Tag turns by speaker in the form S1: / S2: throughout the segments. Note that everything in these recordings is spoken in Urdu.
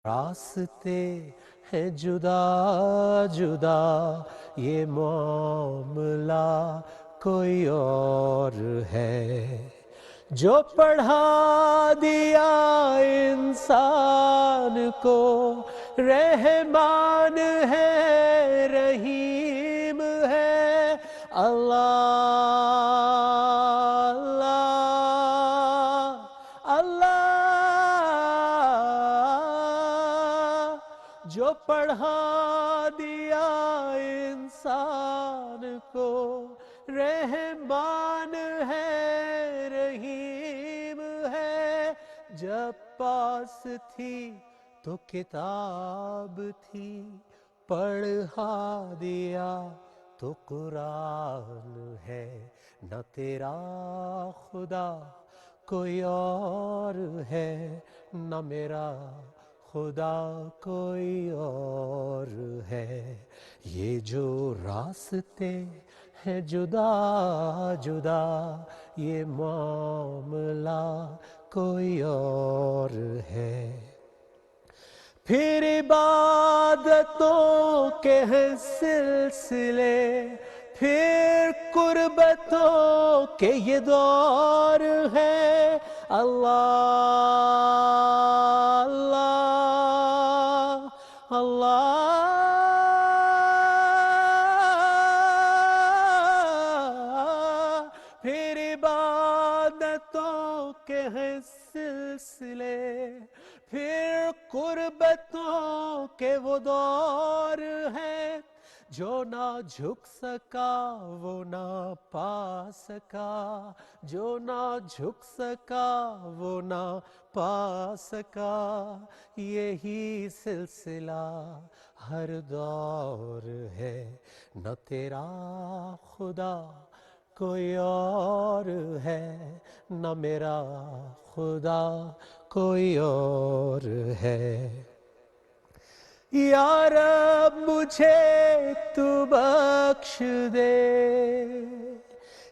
S1: راستے ہیں جدا جدا، یہ معاملہ کوئی اور ہے، جو پڑھا دیا انسان کو، رحمان ہے رحیم ہے، اللہ اللہ اللہ، جو پڑھا دیا انسان کو، رحمان ہے رحیم ہے، جب پاس تھی تو کتاب تھی، پڑھا دیا تو قرآن ہے، نہ تیرا خدا کوئی اور ہے، نہ میرا خدا کوئی اور ہے، یہ جو راستے ہیں جدا جدا، یہ معاملہ کوئی اور ہے، پھر عبادتوں کے ہیں سلسلے، پھر قربتوں کے یہ دور ہے، اللہ اللہ اللہ، پھر عبادتوں کے ہیں سلسلے، پھر قربتوں کے وہ دور ہیں، جو نہ جھک سکا وہ نہ پا سکا، جو نہ جھک سکا وہ نہ پا سکا، یہی سلسلہ ہر دور ہے، نہ تیرا خدا کوئی اور ہے، نہ میرا خدا کوئی اور ہے، یا رب مجھے تو بخش دے،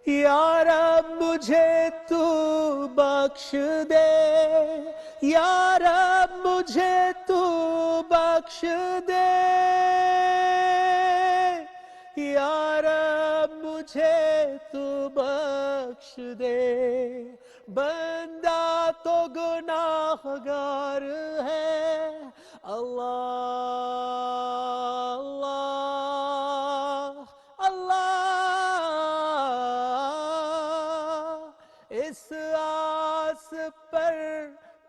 S1: یا رب مجھے تو بخش دے، یا رب مجھے تو بخش دے، یا رب مجھے تو بخش دے، بندہ تو گناہ گار ہے، اللہ اللہ، اس آس پر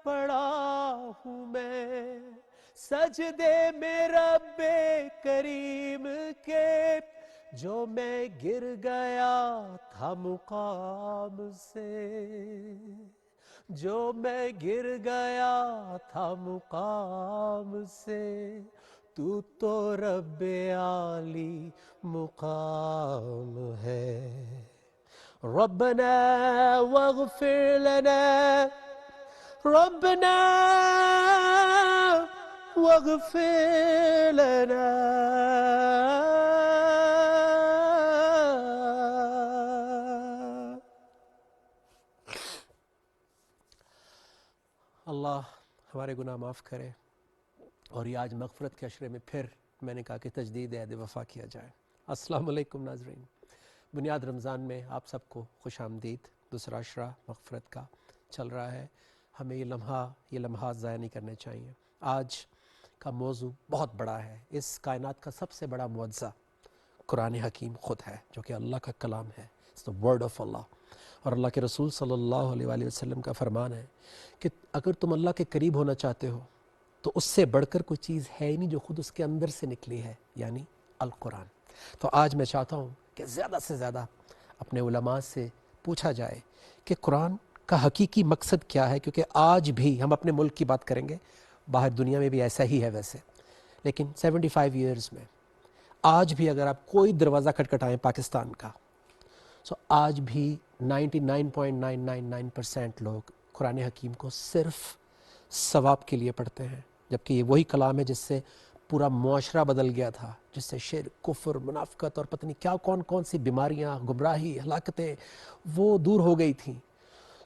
S1: پڑا ہوں میں، سجدے میں رب کریم کے، جو میں گر گیا تھا مقام سے، جو میں گر گیا تھا مقام سے، تو رب عالی مقام ہے، ربنا واغفر لنا، ربنا واغفر لنا، اللہ ہمارے گناہ معاف کرے، اور یہ آج مغفرت کے عشرے میں پھر میں نے کہا کہ تجدید عہد وفا کیا جائے۔ السلام علیکم ناظرین، بنیاد رمضان میں آپ سب کو خوش آمدید۔ دوسرا عشرہ مغفرت کا چل رہا ہے، ہمیں یہ لمحات ضائع نہیں کرنے چاہیے۔ آج کا موضوع بہت بڑا ہے، اس کائنات کا سب سے بڑا معجزہ قرآن حکیم خود ہے، جو کہ اللہ کا کلام ہے، It's the word of Allah۔ اور اللہ کے رسول صلی اللہ علیہ وآلہ وسلم کا فرمان ہے کہ اگر تم اللہ کے قریب ہونا چاہتے ہو تو اس سے بڑھ کر کوئی چیز ہے ہی نہیں جو خود اس کے اندر سے نکلی ہے، یعنی القرآن۔ تو آج میں چاہتا ہوں کہ زیادہ سے زیادہ اپنے علماء سے پوچھا جائے کہ قرآن کا حقیقی مقصد کیا ہے، کیونکہ آج بھی ہم اپنے ملک کی بات کریں گے، باہر دنیا میں بھی ایسا ہی ہے ویسے، لیکن 75 ایئرز میں آج بھی اگر آپ کوئی دروازہ کھٹکھٹائیں پاکستان کا، سو آج بھی 99.999% لوگ قرآن حکیم کو صرف ثواب کے لیے پڑھتے ہیں، جبکہ یہ وہی کلام ہے جس سے پورا معاشرہ بدل گیا تھا، جس سے شرک، کفر، منافقت اور پتہ نہیں کیا کون کون سی بیماریاں، گمراہی، ہلاکتیں وہ دور ہو گئی تھیں۔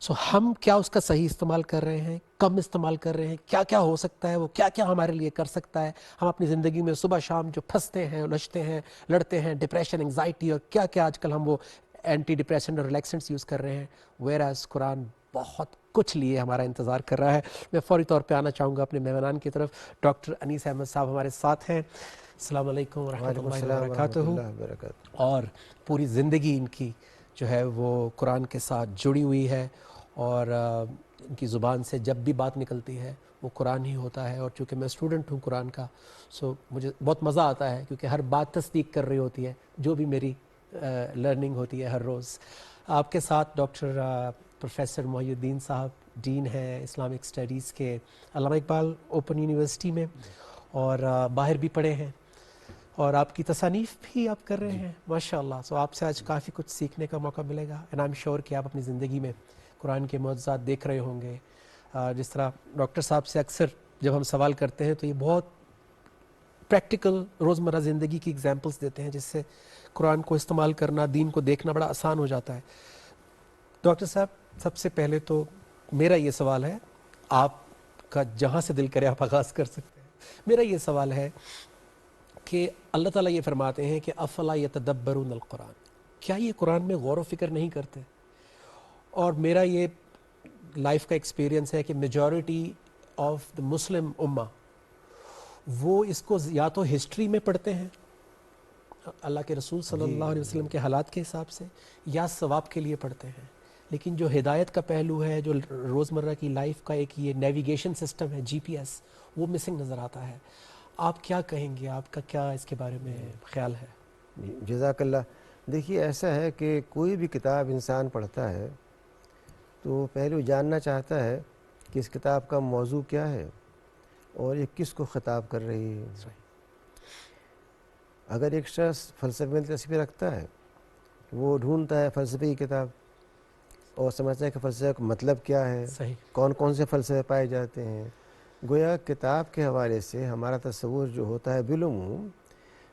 S1: سو ہم کیا اس کا صحیح استعمال کر رہے ہیں، کم استعمال کر رہے ہیں، کیا کیا ہو سکتا ہے، وہ کیا کیا ہمارے لیے کر سکتا ہے. ہم اپنی زندگی میں صبح شام جو پھنستے ہیں، الجھتے ہیں، لڑتے ہیں، ڈپریشن، انگزائٹی اور کیا کیا آج کل ہم وہ اینٹی ڈپریشن اور ریلیکسنٹس یوز کر رہے ہیں، ویئر ایز قرآن بہت کچھ لیے ہمارا انتظار کر رہا ہے. میں فوری طور پہ آنا چاہوں گا اپنے مہمانان کی طرف. ڈاکٹر انیس احمد صاحب ہمارے ساتھ ہیں. السلام علیکم ورحمۃ
S2: وعلیکم
S1: اللہ
S2: السلام
S1: وبرکاتہ.
S2: ورحمۃ اللہ وبرکاتہ.
S1: اور پوری زندگی ان کی جو ہے وہ قرآن کے ساتھ جڑی ہوئی ہے، اور ان کی زبان سے جب بھی بات نکلتی ہے وہ قرآن ہی ہوتا ہے. اور چونکہ میں اسٹوڈنٹ ہوں قرآن کا، سو مجھے بہت مزہ آتا ہے کیونکہ ہر بات تصدیق کر رہی ہوتی ہے جو بھی میری لرننگ ہوتی ہے ہر روز. آپ کے ساتھ ڈاکٹر پروفیسر محی الدین صاحب، ڈین ہیں اسلامک اسٹڈیز کے علامہ اقبال اوپن یونیورسٹی میں، اور باہر بھی پڑھے ہیں، اور آپ کی تصانیف بھی آپ کر رہے ہیں ماشاء اللہ. سو آپ سے آج کافی کچھ سیکھنے کا موقع ملے گا، اینڈ آئی ایم شیور کہ آپ اپنی زندگی میں قرآن کے معجزات دیکھ رہے ہوں گے. جس طرح ڈاکٹر صاحب سے اکثر جب ہم سوال کرتے ہیں تو یہ بہت پریکٹیکل روزمرہ زندگی کی ایگزامپلس دیتے ہیں جس سے قرآن کو استعمال کرنا، دین کو دیکھنا بڑا آسان ہو جاتا ہے. ڈاکٹر صاحب سب سے پہلے تو میرا یہ سوال ہے، آپ کا جہاں سے دل کرے آپ آغاز کر سکتے ہیں. میرا یہ سوال ہے کہ اللہ تعالیٰ یہ فرماتے ہیں کہ افلا یتدبرون القرآن، کیا یہ قرآن میں غور و فکر نہیں کرتے؟ اور میرا یہ لائف کا ایکسپیرینس ہے کہ میجورٹی آف دا مسلم امہ وہ اس کو یا تو ہسٹری میں پڑھتے ہیں اللہ کے رسول صلی اللہ علیہ وسلم کے حالات کے حساب سے، یا ثواب کے لیے پڑھتے ہیں، لیکن جو ہدایت کا پہلو ہے، جو روزمرہ کی لائف کا ایک یہ نیویگیشن سسٹم ہے، جی پی ایس، وہ مسنگ نظر آتا ہے. آپ کیا کہیں گے؟ آپ کا کیا اس کے بارے میں خیال ہے؟
S2: جزاک اللہ. دیکھیے ایسا ہے کہ کوئی بھی کتاب انسان پڑھتا ہے تو پہلے وہ جاننا چاہتا ہے کہ اس کتاب کا موضوع کیا ہے اور یہ کس کو خطاب کر رہی ہے. اگر ایک شخص فلسفے میں دلچسپی رکھتا ہے وہ ڈھونڈتا ہے فلسفے کی کتاب اور سمجھتا ہے کہ فلسفے کا مطلب کیا ہے،
S1: صحیح.
S2: کون کون سے فلسفے پائے جاتے ہیں. گویا کتاب کے حوالے سے ہمارا تصور جو ہوتا ہے بالعموم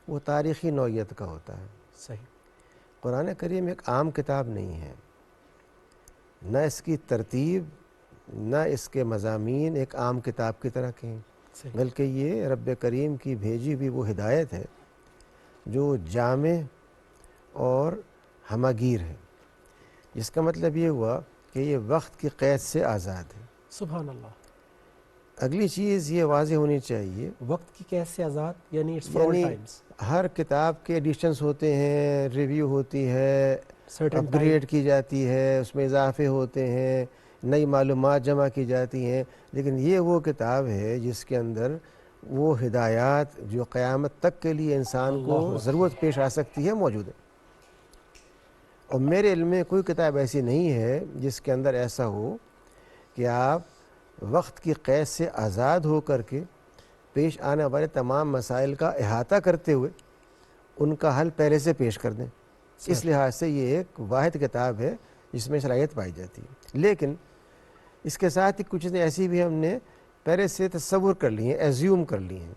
S2: وہ تاریخی نوعیت کا ہوتا ہے.
S1: صحیح.
S2: قرآن کریم ایک عام کتاب نہیں ہے، نہ اس کی ترتیب نہ اس کے مضامین ایک عام کتاب کی طرح کے ہیں،
S1: صحیح.
S2: بلکہ یہ رب کریم کی بھیجی ہوئی وہ ہدایت ہے جو جامع اور ہمہ گیر ہے، جس کا مطلب یہ ہوا کہ یہ وقت کی قید سے آزاد ہے.
S1: سبحان اللہ.
S2: اگلی چیز یہ واضح ہونی چاہیے،
S1: وقت کی قید سے آزاد یعنی اٹس فار آل
S2: یعنی
S1: ٹائمز.
S2: ہر کتاب کے ایڈیشنز ہوتے ہیں، ریویو ہوتی ہے،
S1: سرٹن
S2: اپ
S1: ٹائم.
S2: گریڈ کی جاتی ہے، اس میں اضافے ہوتے ہیں، نئی معلومات جمع کی جاتی ہیں، لیکن یہ وہ کتاب ہے جس کے اندر وہ ہدایات جو قیامت تک کے لیے انسان کو
S1: اللہ
S2: ضرورت پیش آ سکتی ہے موجود ہے. اور میرے علم میں کوئی کتاب ایسی نہیں ہے جس کے اندر ایسا ہو کہ آپ وقت کی قید سے آزاد ہو کر کے پیش آنے والے تمام مسائل کا احاطہ کرتے ہوئے ان کا حل پہلے سے پیش کر دیں. اس لحاظ سے یہ ایک واحد کتاب ہے جس میں صلاحیت پائی جاتی ہے. لیکن اس کے ساتھ ہی کچھ چیزیں ایسی بھی ہم نے پہلے سے تصور کر لی ہیں، ایزیوم کر لی ہیں.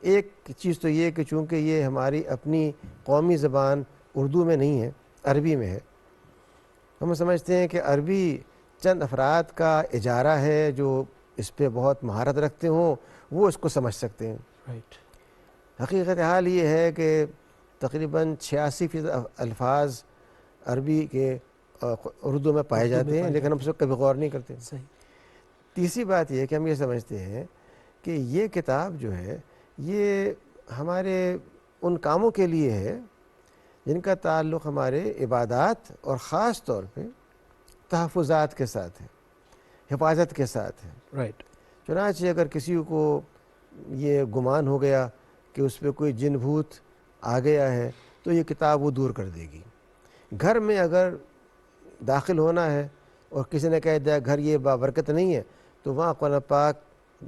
S2: ایک چیز تو یہ کہ چونکہ یہ ہماری اپنی قومی زبان اردو میں نہیں ہے، عربی میں ہے، ہم سمجھتے ہیں کہ عربی چند افراد کا اجارہ ہے جو اس پہ بہت مہارت رکھتے ہوں وہ اس کو سمجھ سکتے ہیں.
S1: رائٹ.
S2: حقیقت حال یہ ہے کہ تقریباً 86% الفاظ عربی کے اردو میں پائے جاتے ہیں، لیکن ہم اس پر کبھی غور نہیں کرتے.
S1: صحیح.
S2: تیسری بات یہ ہے کہ ہم یہ سمجھتے ہیں کہ یہ کتاب جو ہے یہ ہمارے ان کاموں کے لیے ہے جن کا تعلق ہمارے عبادات اور خاص طور پہ تحفظات کے ساتھ ہے، حفاظت کے ساتھ ہے.
S1: رائٹ.
S2: چنانچہ اگر کسی کو یہ گمان ہو گیا کہ اس پہ کوئی جن بھوت آ گیا ہے تو یہ کتاب وہ دور کر دے گی. گھر میں اگر داخل ہونا ہے اور کسی نے کہہ دیا گھر یہ بابرکت نہیں ہے تو وہاں قرآن پاک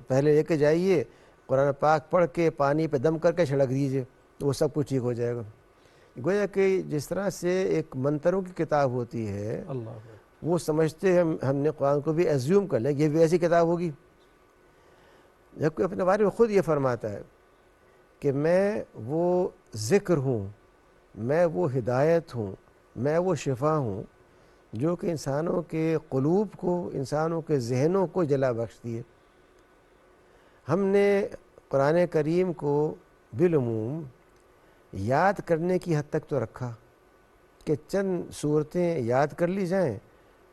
S2: پہلے لے کے جائیے، قرآن پاک پڑھ کے پانی پہ دم کر کے چھڑک دیجئے تو وہ سب کچھ ٹھیک ہو جائے گا. گویا کہ جس طرح سے ایک منتروں کی کتاب ہوتی ہے
S1: اللہ.
S2: وہ سمجھتے ہیں ہم نے قرآن کو بھی ایزیوم کر لیں یہ بھی ایسی کتاب ہوگی، جبکہ اپنے بارے میں خود یہ فرماتا ہے کہ میں وہ ذکر ہوں، میں وہ ہدایت ہوں، میں وہ شفا ہوں جو کہ انسانوں کے قلوب کو، انسانوں کے ذہنوں کو جلا بخشتی ہے۔ ہم نے قرآن کریم کو بالعموم یاد کرنے کی حد تک تو رکھا کہ چند صورتیں یاد کر لی جائیں،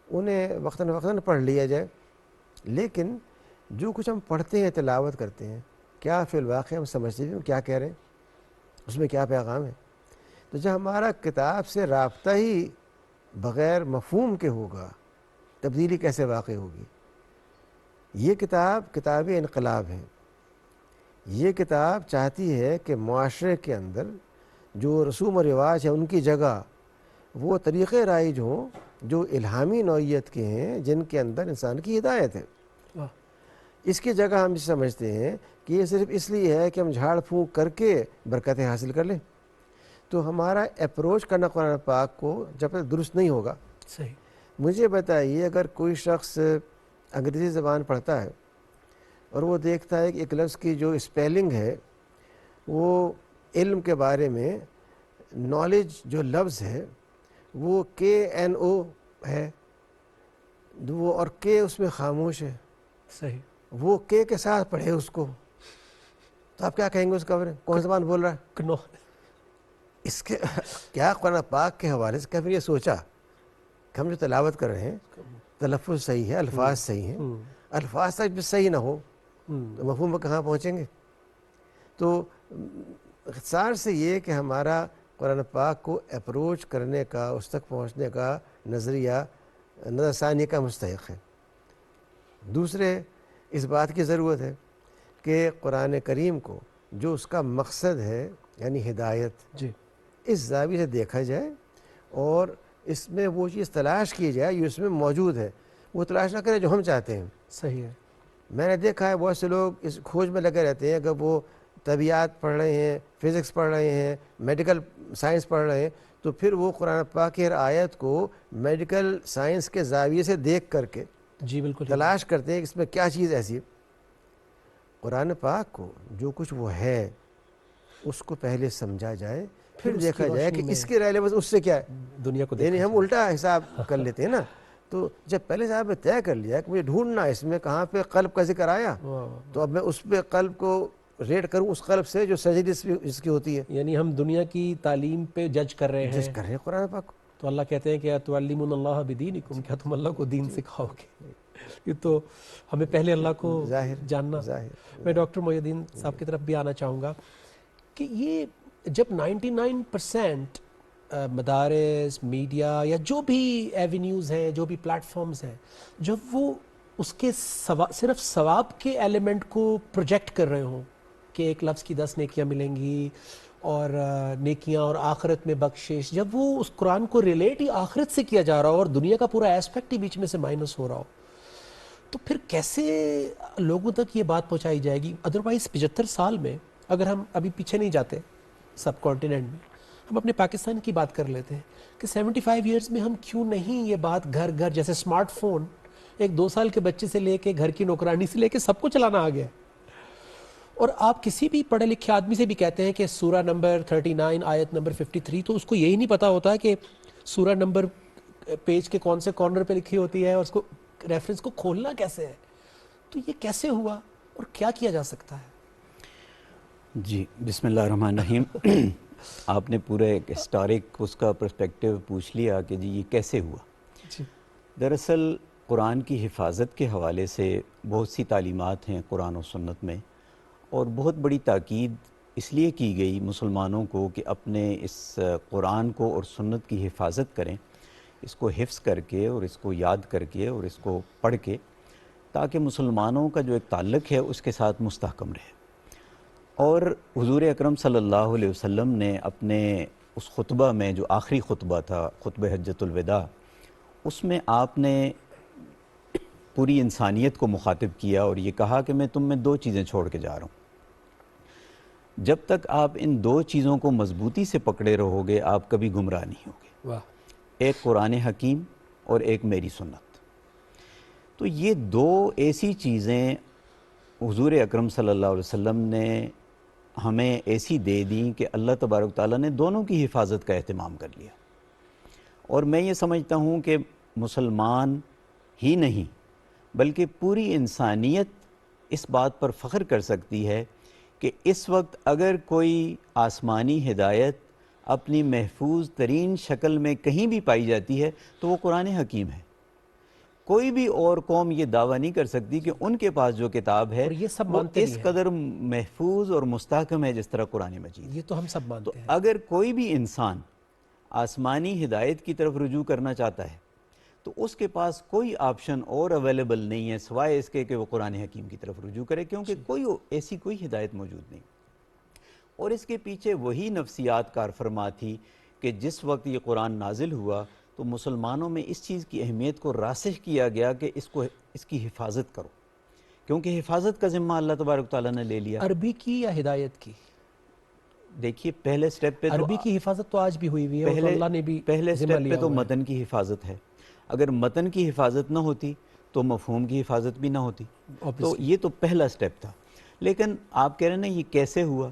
S2: انہیں وقتاً وقتاً پڑھ لیا جائے، لیکن جو کچھ ہم پڑھتے ہیں، تلاوت کرتے ہیں، کیا فی الواقع ہم سمجھتے ہیں کیا کہہ رہے ہیں، اس میں کیا پیغام ہے؟ تو جب ہمارا کتاب سے رابطہ ہی بغیر مفہوم کے ہوگا، تبدیلی کیسے واقع ہوگی؟ یہ کتاب انقلاب ہے۔ یہ کتاب چاہتی ہے کہ معاشرے کے اندر جو رسوم و رواج ہیں ان کی جگہ وہ طریقے رائج ہوں جو الہامی نوعیت کے ہیں، جن کے اندر انسان کی ہدایت ہے۔
S1: واہ،
S2: اس کی جگہ ہم سمجھتے ہیں کہ یہ صرف اس لیے ہے کہ ہم جھاڑ پھونک کر کے برکتیں حاصل کر لیں۔ تو ہمارا اپروچ کرنا قرآن پاک کو جب تک درست نہیں ہوگا۔
S1: صحیح۔
S2: مجھے بتائیے، اگر کوئی شخص انگریزی زبان پڑھتا ہے اور وہ دیکھتا ہے کہ ایک لفظ کی جو اسپیلنگ ہے وہ علم کے بارے میں نالج جو لفظ ہے وہ KNO ہے، وہ اور کے اس میں خاموش ہے،
S1: صحیح۔
S2: وہ کے ساتھ پڑھے اس کو، تو آپ کیا کہیں گے اس کا؟ کون زبان بول رہا ہے؟
S1: کنو،
S2: اس کے کیا قرآن پاک کے حوالے سے کبھی یہ سوچا کہ ہم جو تلاوت کر رہے ہیں تلفظ صحیح ہے، الفاظ صحیح ہیں، الفاظ تک بھی صحیح نہ ہو تو مفہوم میں کہاں پہنچیں گے؟ تو اختصار سے یہ کہ ہمارا قرآن پاک کو اپروچ کرنے کا، اس تک پہنچنے کا نظریہ نظر ثانی کا مستحق ہے۔ دوسرے، اس بات کی ضرورت ہے کہ قرآن کریم کو جو اس کا مقصد ہے یعنی ہدایت،
S1: جی،
S2: اس زاویے سے دیکھا جائے اور اس میں وہ چیز تلاش کی جائے جو اس میں موجود ہے، وہ تلاش نہ کرے جو ہم چاہتے ہیں۔
S1: صحیح ہے۔
S2: میں نے دیکھا ہے بہت سے لوگ اس کھوج میں لگے رہتے ہیں، اگر وہ طبیعات پڑھ رہے ہیں، فزکس پڑھ رہے ہیں، میڈیکل سائنس پڑھ رہے ہیں، تو پھر وہ قرآن پاک کی ہر آیت کو میڈیکل سائنس کے زاویے سے دیکھ کر کے
S1: جی بالکل،
S2: تلاش کرتے ہیں کہ اس میں کیا چیز ایسی ہے۔ قرآن پاک کو جو کچھ وہ ہے اس کو پہلے سمجھا جائے، پھر
S1: اس کی
S2: دیکھا جائے کہ
S1: روشنی میں
S2: اس کے ریلیونس اس سے کیا ہے۔
S1: دنیا کو
S2: یعنی
S1: دیکھا
S2: ہم الٹا حساب کر لیتے ہیں نا، تو جب پہلے سے آپ نے طے کر لیا کہ مجھے ڈھونڈنا اس میں کہاں پہ قلب کا ذکر آیا،
S1: جائے۔
S2: تو اب میں اس پہ قلب کو ریٹ کروں اس قلب سے جو سرجری اس کی ہوتی ہے۔
S1: یعنی ہم دنیا کی تعلیم پہ جج کر رہے
S2: جس
S1: ہیں،
S2: کر رہے ہیں قرآن پاک کو۔
S1: تو اللہ کہتے ہیں کہ تُعَلِّمُونَ اللَّهَ بِدِینِکُم، کیا تم اللہ کو دین سکھاؤ گے؟ یہ تو ہمیں پہلے اللہ کو
S2: ظاہر
S1: جاننا۔
S2: ظاہر
S1: میں ڈاکٹر محی الدین صاحب کی طرف بھی آنا چاہوں گا کہ یہ جب 99% مدارس، میڈیا یا جو بھی ایونیوز ہیں، جو بھی پلیٹ فارمز ہیں، جب وہ اس کے صرف ثواب کے ایلیمنٹ کو پروجیکٹ کر رہے ہوں کہ ایک لفظ کی 10 نیکیاں ملیں گی اور نیکیاں اور آخرت میں بخشش، جب وہ اس قرآن کو ریلیٹ ہی آخرت سے کیا جا رہا ہو اور دنیا کا پورا ایسپیکٹ ہی بیچ میں سے مائنس ہو رہا ہو، تو پھر کیسے لوگوں تک یہ بات پہنچائی جائے گی؟ ادروائز 75 سال میں اگر ہم ابھی پیچھے نہیں جاتے سب کانٹیننٹ میں، ہم اپنے پاکستان کی بات کر لیتے ہیں کہ 75 ایئرز میں ہم کیوں نہیں یہ بات گھر گھر، جیسے اسمارٹ فون ایک 2 سال کے بچے سے لے کے گھر کی نوکرانی سے لے کے سب کو چلانا آ گیا ہے، اور آپ کسی بھی پڑھے لکھے آدمی سے بھی کہتے ہیں کہ سورہ نمبر 39 آیت نمبر 53، تو اس کو یہی نہیں پتا ہوتا کہ سورہ نمبر پیج کے کون سے کارنر پہ لکھی ہوتی ہے اور اس کو ریفرنس کو کھولنا کیسے ہے۔ تو یہ کیسے ہوا اور کیا کیا جا سکتا ہے؟
S3: جی، بسم اللہ الرحمن الرحیم۔ آپ نے پورا ایک ہسٹورک اس کا پرسپیکٹیو پوچھ لیا کہ جی یہ کیسے ہوا۔
S1: جی،
S3: دراصل قرآن کی حفاظت کے حوالے سے بہت سی تعلیمات ہیں قرآن و سنت میں، اور بہت بڑی تاکید اس لیے کی گئی مسلمانوں کو کہ اپنے اس قرآن کو اور سنت کی حفاظت کریں، اس کو حفظ کر کے اور اس کو یاد کر کے اور اس کو پڑھ کے، تاکہ مسلمانوں کا جو ایک تعلق ہے اس کے ساتھ مستحکم رہے۔ اور حضور اکرم صلی اللہ علیہ وسلم نے اپنے اس خطبہ میں جو آخری خطبہ تھا، خطبہ حجۃ الوداع، اس میں آپ نے پوری انسانیت کو مخاطب کیا اور یہ کہا کہ میں تم میں 2 چیزیں چھوڑ کے جا رہا ہوں، جب تک آپ ان 2 چیزوں کو مضبوطی سے پکڑے رہو گے آپ کبھی گمراہ نہیں ہوگے،
S1: واہ،
S3: ایک قرآن حکیم اور ایک میری سنت۔ تو یہ 2 ایسی چیزیں حضور اکرم صلی اللہ علیہ وسلم نے ہمیں ایسی دے دیں کہ اللہ تبارک تعالیٰ نے دونوں کی حفاظت کا اہتمام کر لیا۔ اور میں یہ سمجھتا ہوں کہ مسلمان ہی نہیں بلکہ پوری انسانیت اس بات پر فخر کر سکتی ہے کہ اس وقت اگر کوئی آسمانی ہدایت اپنی محفوظ ترین شکل میں کہیں بھی پائی جاتی ہے تو وہ قرآن حکیم ہے۔ کوئی بھی اور قوم یہ دعویٰ نہیں کر سکتی کہ ان کے پاس جو کتاب ہے
S1: اور یہ سب
S3: وہ
S1: مانتے
S3: اس
S1: بھی ہیں،
S3: قدر محفوظ اور مستحکم ہے جس طرح قرآن مجید۔
S1: یہ تو ہم سب
S3: تو
S1: مانتے ہیں۔
S3: اگر کوئی بھی انسان آسمانی ہدایت کی طرف رجوع کرنا چاہتا ہے تو اس کے پاس کوئی آپشن اور اویلیبل نہیں ہے سوائے اس کے کہ وہ قرآن حکیم کی طرف رجوع کرے، کیونکہ ایسی کوئی ہدایت موجود نہیں۔ اور اس کے پیچھے وہی نفسیات کار فرما تھی کہ جس وقت یہ قرآن نازل ہوا تو مسلمانوں میں اس چیز کی اہمیت کو راسخ کیا گیا کہ اس کی حفاظت کرو، کیونکہ حفاظت کا ذمہ اللہ تبارک تعالیٰ نے لے لیا۔
S1: عربی کی یا ہدایت کی؟
S3: دیکھیے پہلے سٹیپ پہ تو
S1: عربی کی حفاظت تو آج بھی ہوئی ہوئی ہے، وہ تو اللہ نے بھی
S3: پہلے
S1: ذمہ
S3: سٹیپ
S1: لیا
S3: پہ تو
S1: ہوا ہے۔
S3: متن کی حفاظت ہے، اگر متن کی حفاظت نہ ہوتی تو مفہوم کی حفاظت بھی نہ ہوتی، تو
S1: Obviously۔
S3: یہ تو پہلا سٹیپ تھا۔ لیکن آپ کہہ رہے ہیں نا یہ کیسے ہوا،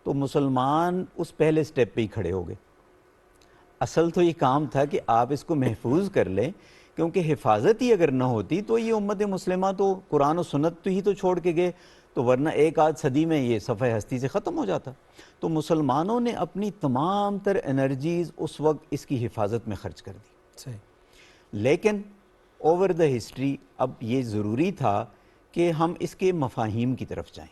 S3: تو مسلمان اس پہلے سٹیپ پہ ہی کھڑے ہو گئے۔ اصل تو یہ کام تھا کہ آپ اس کو محفوظ کر لیں، کیونکہ حفاظت ہی اگر نہ ہوتی تو یہ امت مسلمہ تو قرآن و سنت ہی تو چھوڑ کے گئے، تو ورنہ ایک آدھ صدی میں یہ صفحہ ہستی سے ختم ہو جاتا۔ تو مسلمانوں نے اپنی تمام تر انرجیز اس وقت اس کی حفاظت میں خرچ کر دی۔
S1: صحیح۔
S3: لیکن اوور دا ہسٹری اب یہ ضروری تھا کہ ہم اس کے مفاہیم کی طرف جائیں۔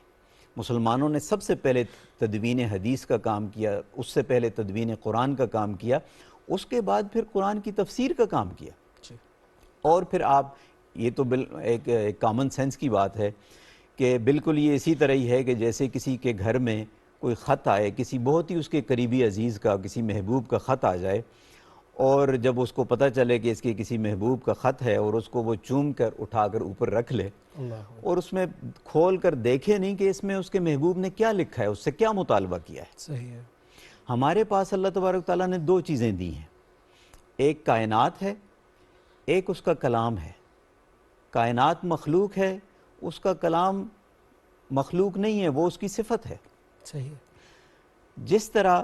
S3: مسلمانوں نے سب سے پہلے تدوین حدیث کا کام کیا، اس سے پہلے تدوین قرآن کا کام کیا، اس کے بعد پھر قرآن کی تفسیر کا کام کیا۔ اور پھر آپ یہ تو ایک کامن سینس کی بات ہے کہ بالکل یہ اسی طرح ہی ہے کہ جیسے کسی کے گھر میں کوئی خط آئے، کسی بہت ہی اس کے قریبی عزیز کا، کسی محبوب کا خط آ جائے، اور جب اس کو پتہ چلے کہ اس کے کسی محبوب کا خط ہے اور اس کو وہ چوم کر اٹھا کر اوپر رکھ لے اور اس میں کھول کر دیکھے نہیں کہ اس میں اس کے محبوب نے کیا لکھا ہے، اس سے کیا مطالبہ کیا ہے۔
S1: صحیح ہے۔
S3: ہمارے پاس اللہ تبارک تعالیٰ نے دو چیزیں دی ہیں، ایک کائنات ہے، ایک اس کا کلام ہے۔ کائنات مخلوق ہے، اس کا کلام مخلوق نہیں ہے، وہ اس کی صفت ہے۔
S1: صحیح ہے۔
S3: جس طرح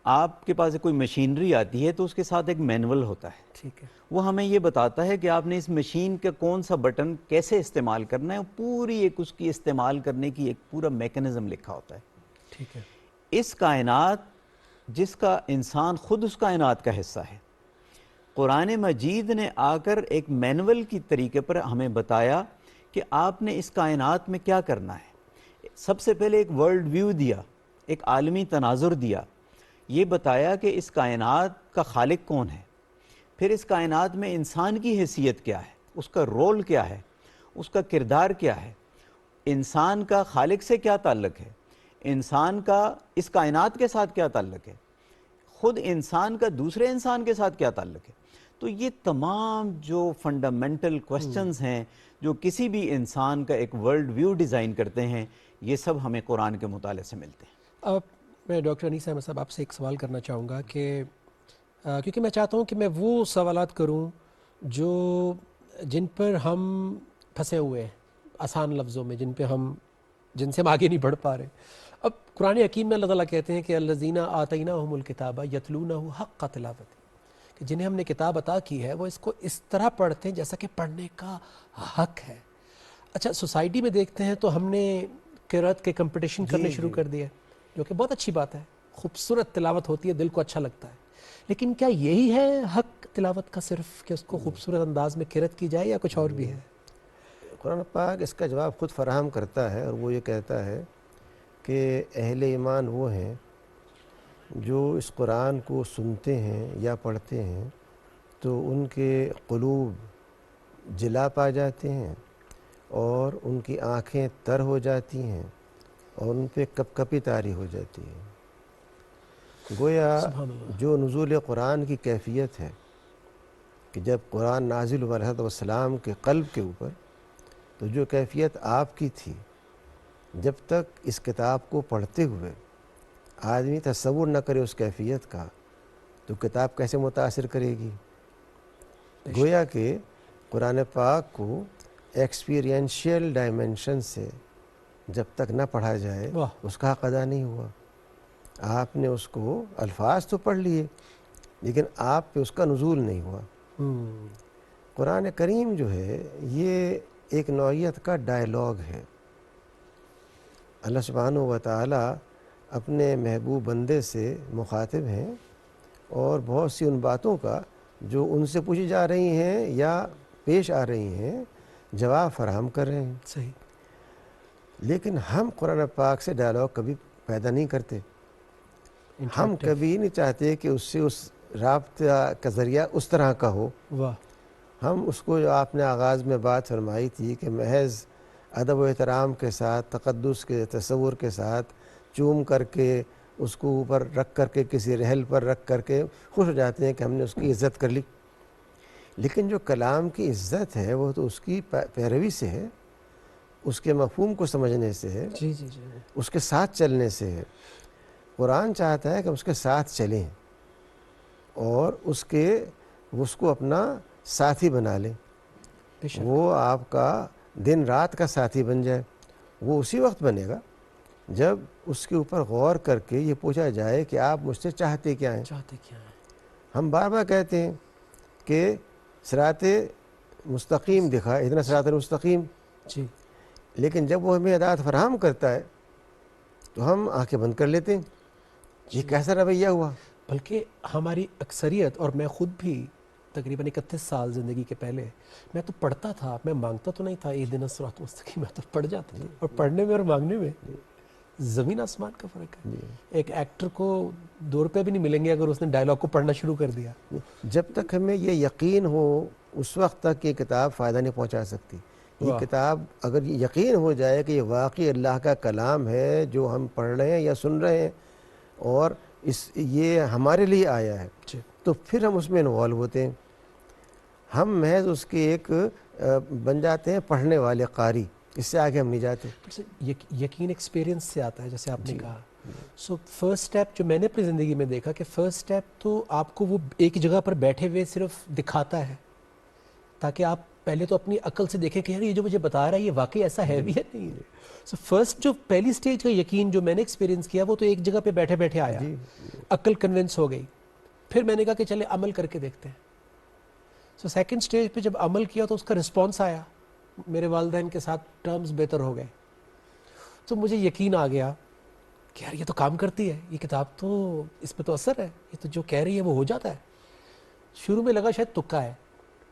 S3: آپ کے پاس کوئی مشینری آتی ہے تو اس کے ساتھ ایک مینول ہوتا ہے،
S1: ٹھیک ہے۔
S3: وہ ہمیں یہ بتاتا ہے کہ آپ نے اس مشین کا کون سا بٹن کیسے استعمال کرنا ہے، پوری ایک اس کی استعمال کرنے کی ایک پورا میکنزم لکھا ہوتا ہے۔
S1: ٹھیک ہے۔
S3: اس کائنات جس کا انسان خود اس کائنات کا حصہ ہے، قرآن مجید نے آ کر ایک مینول کی طریقے پر ہمیں بتایا کہ آپ نے اس کائنات میں کیا کرنا ہے۔ سب سے پہلے ایک ورلڈ ویو دیا، ایک عالمی تناظر دیا، یہ بتایا کہ اس کائنات کا خالق کون ہے، پھر اس کائنات میں انسان کی حیثیت کیا ہے، اس کا رول کیا ہے، اس کا کردار کیا ہے، انسان کا خالق سے کیا تعلق ہے، انسان کا اس کائنات کے ساتھ کیا تعلق ہے، خود انسان کا دوسرے انسان کے ساتھ کیا تعلق ہے۔ تو یہ تمام جو فنڈامنٹل کوسچنز ہیں جو کسی بھی انسان کا ایک ورلڈ ویو ڈیزائن کرتے ہیں، یہ سب ہمیں قرآن کے مطالعے سے ملتے ہیں۔
S1: اب میں ڈاکٹر انیس احمد صاحب آپ سے ایک سوال کرنا چاہوں گا کہ کیونکہ میں چاہتا ہوں کہ میں وہ سوالات کروں جن پر ہم پھنسے ہوئے ہیں، آسان لفظوں میں جن سے ہم آگے نہیں بڑھ پا رہے۔ اب قرآن حکیم میں اللہ تعالیٰ کہتے ہیں کہ الذین آتیناہم الکتاب یتلونہ حق تلاوتہ، کہ جنہیں ہم نے کتاب عطا کی ہے وہ اس کو اس طرح پڑھتے ہیں جیسا کہ پڑھنے کا حق ہے۔ اچھا، سوسائٹی میں دیکھتے ہیں تو ہم نے قرأت کے کمپٹیشن کرنے شروع کر دیا، جو کہ بہت اچھی بات ہے، خوبصورت تلاوت ہوتی ہے، دل کو اچھا لگتا ہے، لیکن کیا یہی ہے حق تلاوت کا صرف کہ اس کو خوبصورت انداز میں قرأت کی جائے یا کچھ اور بھی ہے؟
S2: قرآن پاک اس کا جواب خود فراہم کرتا ہے، اور وہ یہ کہتا ہے کہ اہل ایمان وہ ہیں جو اس قرآن کو سنتے ہیں یا پڑھتے ہیں تو ان کے قلوب جلا پا جاتے ہیں اور ان کی آنکھیں تر ہو جاتی ہیں اور ان پہ کپ کپی طاری ہو جاتی ہے۔ گویا
S1: سبحان اللہ۔
S2: جو نزول قرآن کی کیفیت ہے کہ جب قرآن نازل ہوا علیہ السلام کے قلب کے اوپر، تو جو کیفیت آپ کی تھی، جب تک اس کتاب کو پڑھتے ہوئے آدمی تصور نہ کرے اس کیفیت کا، تو کتاب کیسے متاثر کرے گی؟ گویا کہ قرآن پاک کو ایکسپیرینشیل ڈائمنشن سے جب تک نہ پڑھا جائے اس کا حق ادا نہیں ہوا۔ آپ نے اس کو الفاظ تو پڑھ لیے لیکن آپ پہ اس کا نزول نہیں ہوا۔ قرآن کریم جو ہے یہ ایک نوعیت کا ڈائلاگ ہے. اللہ سبحانہ و تعالیٰ اپنے محبوب بندے سے مخاطب ہیں اور بہت سی ان باتوں کا جو ان سے پوچھی جا رہی ہیں یا پیش آ رہی ہیں جواب فراہم کر رہے ہیں.
S1: صحیح.
S2: لیکن ہم قرآن پاک سے ڈائلاگ کبھی پیدا نہیں کرتے. ہم کبھی نہیں چاہتے کہ اس سے اس رابطہ کا ذریعہ اس طرح کا ہو.
S1: واہ.
S2: ہم اس کو جو آپ نے آغاز میں بات فرمائی تھی کہ محض ادب و احترام کے ساتھ، تقدس کے تصور کے ساتھ چوم کر کے اس کو اوپر رکھ کر کے کسی رحل پر رکھ کر کے خوش ہو جاتے ہیں کہ ہم نے اس کی عزت کر لی. لیکن جو کلام کی عزت ہے وہ تو اس کی پیروی سے ہے، اس کے مفہوم کو سمجھنے سے ہے،
S1: جی جی جی.
S2: اس کے ساتھ چلنے سے ہے. قرآن چاہتا ہے کہ ہم اس کے ساتھ چلیں اور اس کو اپنا ساتھی بنا لیں.
S1: بے شک.
S2: وہ آپ کا دن رات کا ساتھی بن جائے. وہ اسی وقت بنے گا جب اس کے اوپر غور کر کے یہ پوچھا جائے کہ آپ مجھ سے چاہتے کیا ہیں.
S1: چاہتے کیا ہیں؟
S2: ہم بار بار کہتے ہیں کہ صراط مستقیم دکھا، اتنا صراط المستقیم،
S1: جی.
S2: لیکن جب وہ ہمیں ہدایت فراہم کرتا ہے تو ہم آنکھیں بند کر لیتے ہیں. یہ کیسا رویہ ہوا؟
S1: بلکہ ہماری اکثریت، اور میں خود بھی تقریباً 31 سال زندگی کے پہلے میں تو پڑھتا تھا، میں مانگتا تو نہیں تھا اہدنا الصراط المستقیم، میں تو پڑھ جاتا تھا. اور پڑھنے میں اور مانگنے میں زمین آسمان کا فرق ہے. ایک ایکٹر کو 2 روپے بھی نہیں ملیں گے اگر اس نے ڈائلاگ کو پڑھنا شروع کر دیا.
S2: جب تک ہمیں یہ یقین ہو اس وقت تک یہ کتاب فائدہ نہیں پہنچا سکتی. یہ کتاب اگر یہ یقین ہو جائے کہ یہ واقعی اللہ کا کلام ہے جو ہم پڑھ رہے ہیں یا سن رہے ہیں اور یہ ہمارے لیے آیا ہے، تو پھر ہم اس میں انوالو ہوتے ہیں. ہم محض اس کے ایک بن جاتے ہیں پڑھنے والے قاری. اس سے آگے ہم نہیں جاتے.
S1: یقین ایکسپیرینس سے آتا ہے جیسے آپ نے کہا. سو فرسٹ سٹیپ جو میں نے اپنی زندگی میں دیکھا کہ فرسٹ سٹیپ تو آپ کو وہ ایک جگہ پر بیٹھے ہوئے صرف دکھاتا ہے تاکہ آپ پہلے تو اپنی عقل سے دیکھیں کہ یار یہ جو مجھے بتا رہا ہے یہ واقعی ایسا ہے بھی ہے نہیں ہے. سو فرسٹ جو پہلی سٹیج کا یقین جو میں نے ایکسپیرینس کیا وہ تو ایک جگہ پہ بیٹھے بیٹھے آیا. عقل کنونس ہو گئی. پھر میں نے کہا کہ چلے عمل کر کے دیکھتے ہیں. سو سیکنڈ سٹیج پہ جب عمل کیا تو اس کا رسپانس آیا. میرے والدین کے ساتھ ٹرمز بہتر ہو گئے تو مجھے یقین آ گیا کہ یار یہ تو کام کرتی ہے، یہ کتاب تو اس پہ تو اثر ہے، یہ تو جو کہہ رہی ہے وہ ہو جاتا ہے. شروع میں لگا شاید تکا ہے،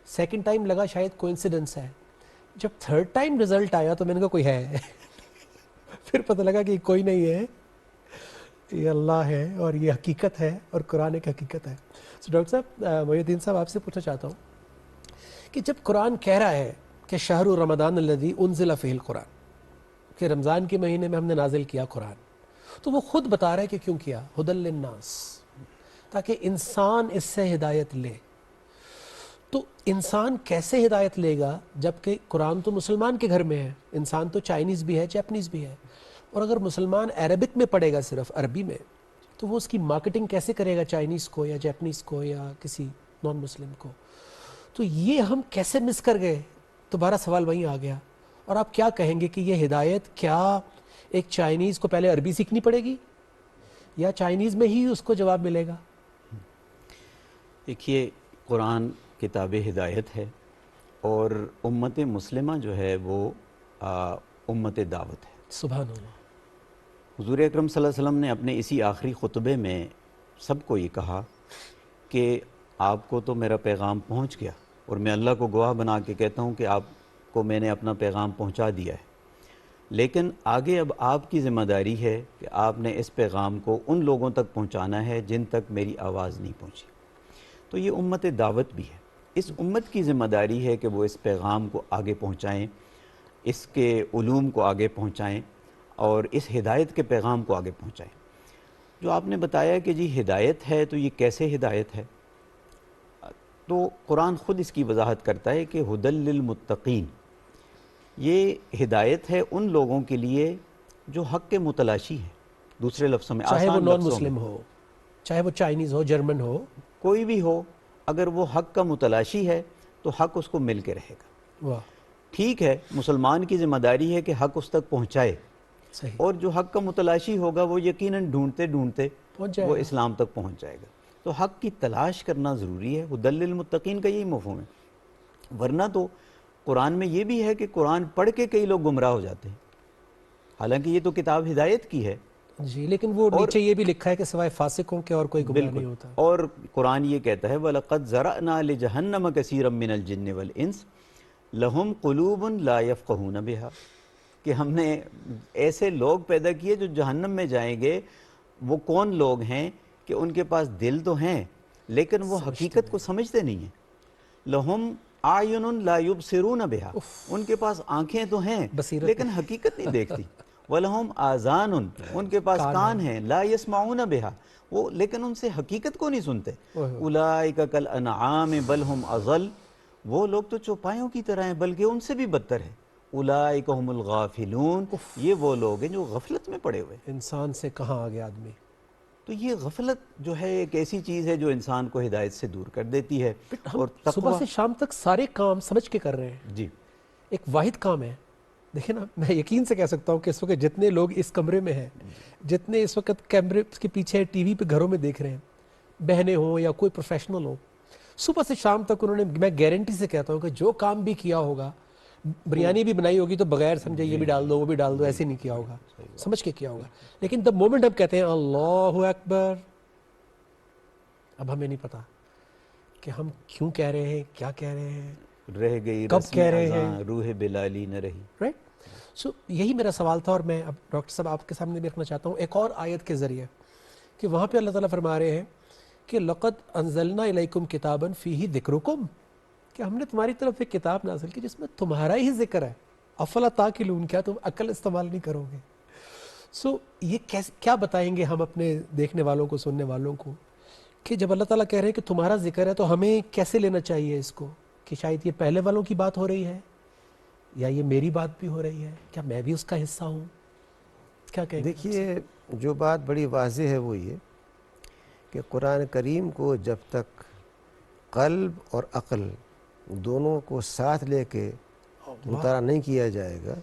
S1: سیکنڈ ٹائم لگا شاید کوئنسیڈنس ہے. جب تھرڈ ٹائم رزلٹ آیا تو میں نے کہا کوئی ہے. پھر پتہ لگا کہ کوئی نہیں ہے، یہ اللہ ہے اور یہ حقیقت ہے اور قرآن ایک حقیقت ہے. سو ڈاکٹر صاحب، محی الدین صاحب، آپ سے پوچھنا چاہتا ہوں کہ جب قرآن کہہ رہا ہے کہ شہر رمضان الذی انزل فیہ القرآن، کہ رمضان کے مہینے میں ہم نے نازل کیا قرآن، تو وہ خود بتا رہا ہے کہ کیوں کیا؟ ھدی للناس، تاکہ انسان اس سے ہدایت لے. تو انسان کیسے ہدایت لے گا جبکہ قرآن تو مسلمان کے گھر میں ہے، انسان تو چائنیز بھی ہے، جیپنیز بھی ہے، اور اگر مسلمان عربک میں پڑھے گا صرف عربی میں تو وہ اس کی مارکیٹنگ کیسے کرے گا چائنیز کو یا جیپنیز کو یا کسی نان مسلم کو؟ تو یہ ہم کیسے مس کر گئے؟ دوبارہ سوال وہیں آ گیا. اور آپ کیا کہیں گے کہ یہ ہدایت کیا ایک چائنیز کو پہلے عربی سیکھنی پڑے گی یا چائنیز میں ہی اس کو جواب ملے گا؟
S3: دیکھیے، قرآن کتاب ہدایت ہے اور امت مسلمہ جو ہے وہ امت دعوت ہے.
S1: سبحان اللہ.
S3: حضور اکرم صلی اللہ علیہ وسلم نے اپنے اسی آخری خطبے میں سب کو یہ کہا کہ آپ کو تو میرا پیغام پہنچ گیا اور میں اللہ کو گواہ بنا کے کہتا ہوں کہ آپ کو میں نے اپنا پیغام پہنچا دیا ہے، لیکن آگے اب آپ کی ذمہ داری ہے کہ آپ نے اس پیغام کو ان لوگوں تک پہنچانا ہے جن تک میری آواز نہیں پہنچی. تو یہ امت دعوت بھی ہے. اس امت کی ذمہ داری ہے کہ وہ اس پیغام کو آگے پہنچائیں، اس کے علوم کو آگے پہنچائیں اور اس ہدایت کے پیغام کو آگے پہنچائیں. جو آپ نے بتایا کہ جی ہدایت ہے، تو یہ کیسے ہدایت ہے؟ تو قرآن خود اس کی وضاحت کرتا ہے کہ ھدی للمتقین، یہ ہدایت ہے ان لوگوں کے لیے جو حق کے متلاشی ہیں. دوسرے لفظوں میں،
S1: چاہے وہ
S3: آسان
S1: نان
S3: لفظوں
S1: مسلم
S3: میں،
S1: ہو، چاہے وہ چائنیز ہو، جرمن ہو،
S3: کوئی بھی ہو، اگر وہ حق کا متلاشی ہے تو حق اس کو مل کے رہے گا.
S1: واہ،
S3: ٹھیک ہے، مسلمان کی ذمہ داری ہے کہ حق اس تک پہنچائے،
S1: صحیح،
S3: اور جو حق کا متلاشی ہوگا وہ یقیناً ڈھونڈتے ڈھونڈتے
S1: پہنچ جائے
S3: وہ
S1: گا.
S3: اسلام تک پہنچ جائے گا. تو حق کی تلاش کرنا ضروری ہے. ھدی للمتقین کا یہی مفہوم ہے. ورنہ تو قرآن میں یہ بھی ہے کہ قرآن پڑھ کے کئی لوگ گمراہ ہو جاتے ہیں، حالانکہ یہ تو کتاب ہدایت کی ہے۔
S1: جی، لیکن وہ نیچے یہ بھی لکھا ہے کہ سوائے فاسقوں کے اور کوئی گمراہ
S3: بالکل،
S1: نہیں ہوتا۔
S3: اور قرآن یہ کہتا ہے وَلَقَدْ زَرَعْنَا لِجَهَنَّمَ كَثِيرًا مِّنَ الْجِنِّ وَالْإِنسِ لَهُمْ قُلُوبٌ لَا يَفْقَهُونَ بِهَا، کہ ہم نے ایسے لوگ پیدا کیے جو جہنم میں جائیں گے۔ وہ کون لوگ ہیں کہ ان کے پاس دل تو ہیں لیکن وہ حقیقت کو سمجھتے نہیں ہیں۔ لَهُمْ أَعْيُنٌ لَا يُبْصِرُونَ بِهَا، ان کے پاس آنکھیں تو ہیں
S1: بصیرت
S3: لیکن حقیقت نہیں دیکھتی۔ وَلَهُمْ آذَانٌ، ان کے پاس کان ہیں، لا يَسْمَعُونَ بِهَا، وہ لیکن ان سے حقیقت کو نہیں سنتے۔ أُولَئِكَ كَالْأَنْعَامِ بَلْ هُمْ أَضَلُّ، وہ لوگ تو چوپایوں کی طرح ہیں بلکہ ان سے بھی بدتر ہے۔ أُولَئِكَ هُمُ الْغَافِلُونَ، یہ وہ لوگ ہیں جو غفلت میں پڑے ہوئے۔
S1: انسان سے کہاں آ گیا آدمی۔
S3: تو یہ غفلت جو ہے ایک ایسی چیز ہے جو انسان کو ہدایت سے دور کر دیتی ہے۔
S1: ہم
S3: اور
S1: صبح
S3: تقویٰ،
S1: سے شام تک سارے کام سمجھ کے کر رہے ہیں،
S3: جی
S1: ایک واحد کام ہے۔ دیکھیں نا، میں یقین سے کہہ سکتا ہوں کہ اس وقت جتنے لوگ اس کمرے میں ہیں، جتنے اس وقت کیمرے کے پیچھے ٹی وی پہ گھروں میں دیکھ رہے ہیں، بہنیں ہوں یا کوئی پروفیشنل ہو، صبح سے شام تک انہوں نے، میں گارنٹی سے کہتا ہوں کہ جو کام بھی کیا ہوگا، بریانی بھی بنائی ہوگی تو بغیر سمجھے یہ بھی ڈال دو وہ بھی ڈال دو ایسے نہیں کیا ہوگا، سمجھ کے کیا ہوگا۔ لیکن دا مومنٹ ہم کہتے ہیں اللہ اکبر، اب ہمیں نہیں پتا کہ ہم کیوں کہہ رہے ہیں، کیا کہہ رہے ہیں،
S3: رہ گئی
S1: کب
S3: رسم
S1: کہہ رہے ہیں،
S3: اذاں روح بلالی نہ رہی۔
S1: رائٹ۔ سو یہی میرا سوال تھا، اور میں اب ڈاکٹر صاحب آپ کے سامنے بھی رکھنا چاہتا ہوں ایک اور آیت کے ذریعے، کہ وہاں پہ اللہ تعالیٰ فرما رہے ہیں کہ لقد انزلنا الیکم کتابا فیہ ذکرکم، کہ ہم نے تمہاری طرف ایک کتاب نازل کی جس میں تمہارا ہی ذکر ہے، افلا تاکلون، کیا تم عقل استعمال نہیں کرو گے؟ سو یہ کیا بتائیں گے ہم اپنے دیکھنے والوں کو، سننے والوں کو، کہ جب اللہ تعالیٰ کہہ رہے ہیں کہ تمہارا ذکر ہے تو ہمیں کیسے لینا چاہیے اس کو، کہ شاید یہ پہلے والوں کی بات ہو رہی ہے یا یہ میری بات بھی ہو رہی ہے، کیا میں بھی اس کا حصہ ہوں؟ کیا کہیں گے؟
S2: دیکھیے، جو بات بڑی واضح ہے وہ یہ کہ قرآن کریم کو جب تک قلب اور عقل دونوں کو ساتھ لے کے مطالعہ نہیں کیا جائے گا،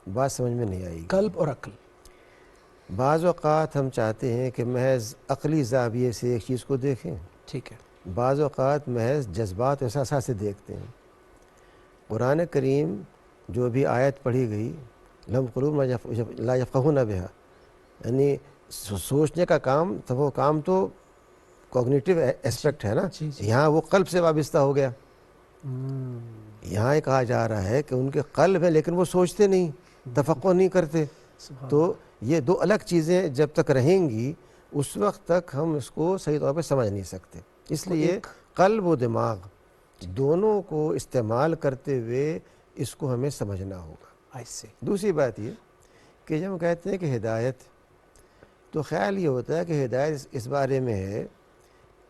S2: بات سمجھ میں نہیں آئے گی۔
S1: قلب اور عقل،
S2: بعض اوقات ہم چاہتے ہیں کہ محض عقلی زاویے سے ایک چیز کو دیکھیں،
S1: ٹھیک ہے،
S2: بعض اوقات محض جذبات و احساسات سے دیکھتے ہیں۔ قرآن کریم جو بھی آیت پڑھی گئی، لَهُمْ قُلُوبٌ لَا يَفْقَهُونَ بِهَا، یعنی سوچنے کا کام تو، وہ کام تو کوگنیٹیو اسپیکٹ ہے نا، یہاں وہ قلب سے وابستہ ہو گیا۔ یہاں یہ کہا جا رہا ہے کہ ان کے قلب ہے لیکن وہ سوچتے نہیں، تفقع نہیں کرتے۔ تو یہ دو الگ چیزیں جب تک رہیں گی اس وقت تک ہم اس کو صحیح طور پہ سمجھ نہیں سکتے۔ اس لیے قلب و دماغ دونوں کو استعمال کرتے ہوئے اس کو ہمیں سمجھنا ہوگا۔ دوسری بات یہ کہ جب ہم کہتے ہیں کہ ہدایت، تو خیال یہ ہوتا ہے کہ ہدایت اس بارے میں ہے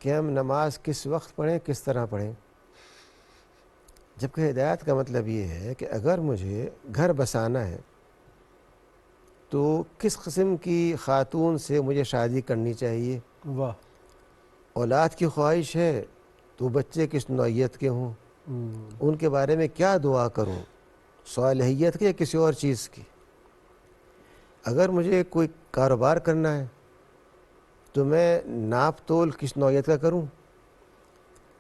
S2: کہ ہم نماز کس وقت پڑھیں، کس طرح پڑھیں، جبکہ ہدایت کا مطلب یہ ہے کہ اگر مجھے گھر بسانا ہے تو کس قسم کی خاتون سے مجھے شادی کرنی چاہیے،
S1: واہ،
S2: اولاد کی خواہش ہے تو بچے کس نوعیت کے ہوں، ان کے بارے میں کیا دعا کروں، صالحیت کی یا کسی اور چیز کی۔ اگر مجھے کوئی کاروبار کرنا ہے تو میں ناپ تول کس نوعیت کا کروں۔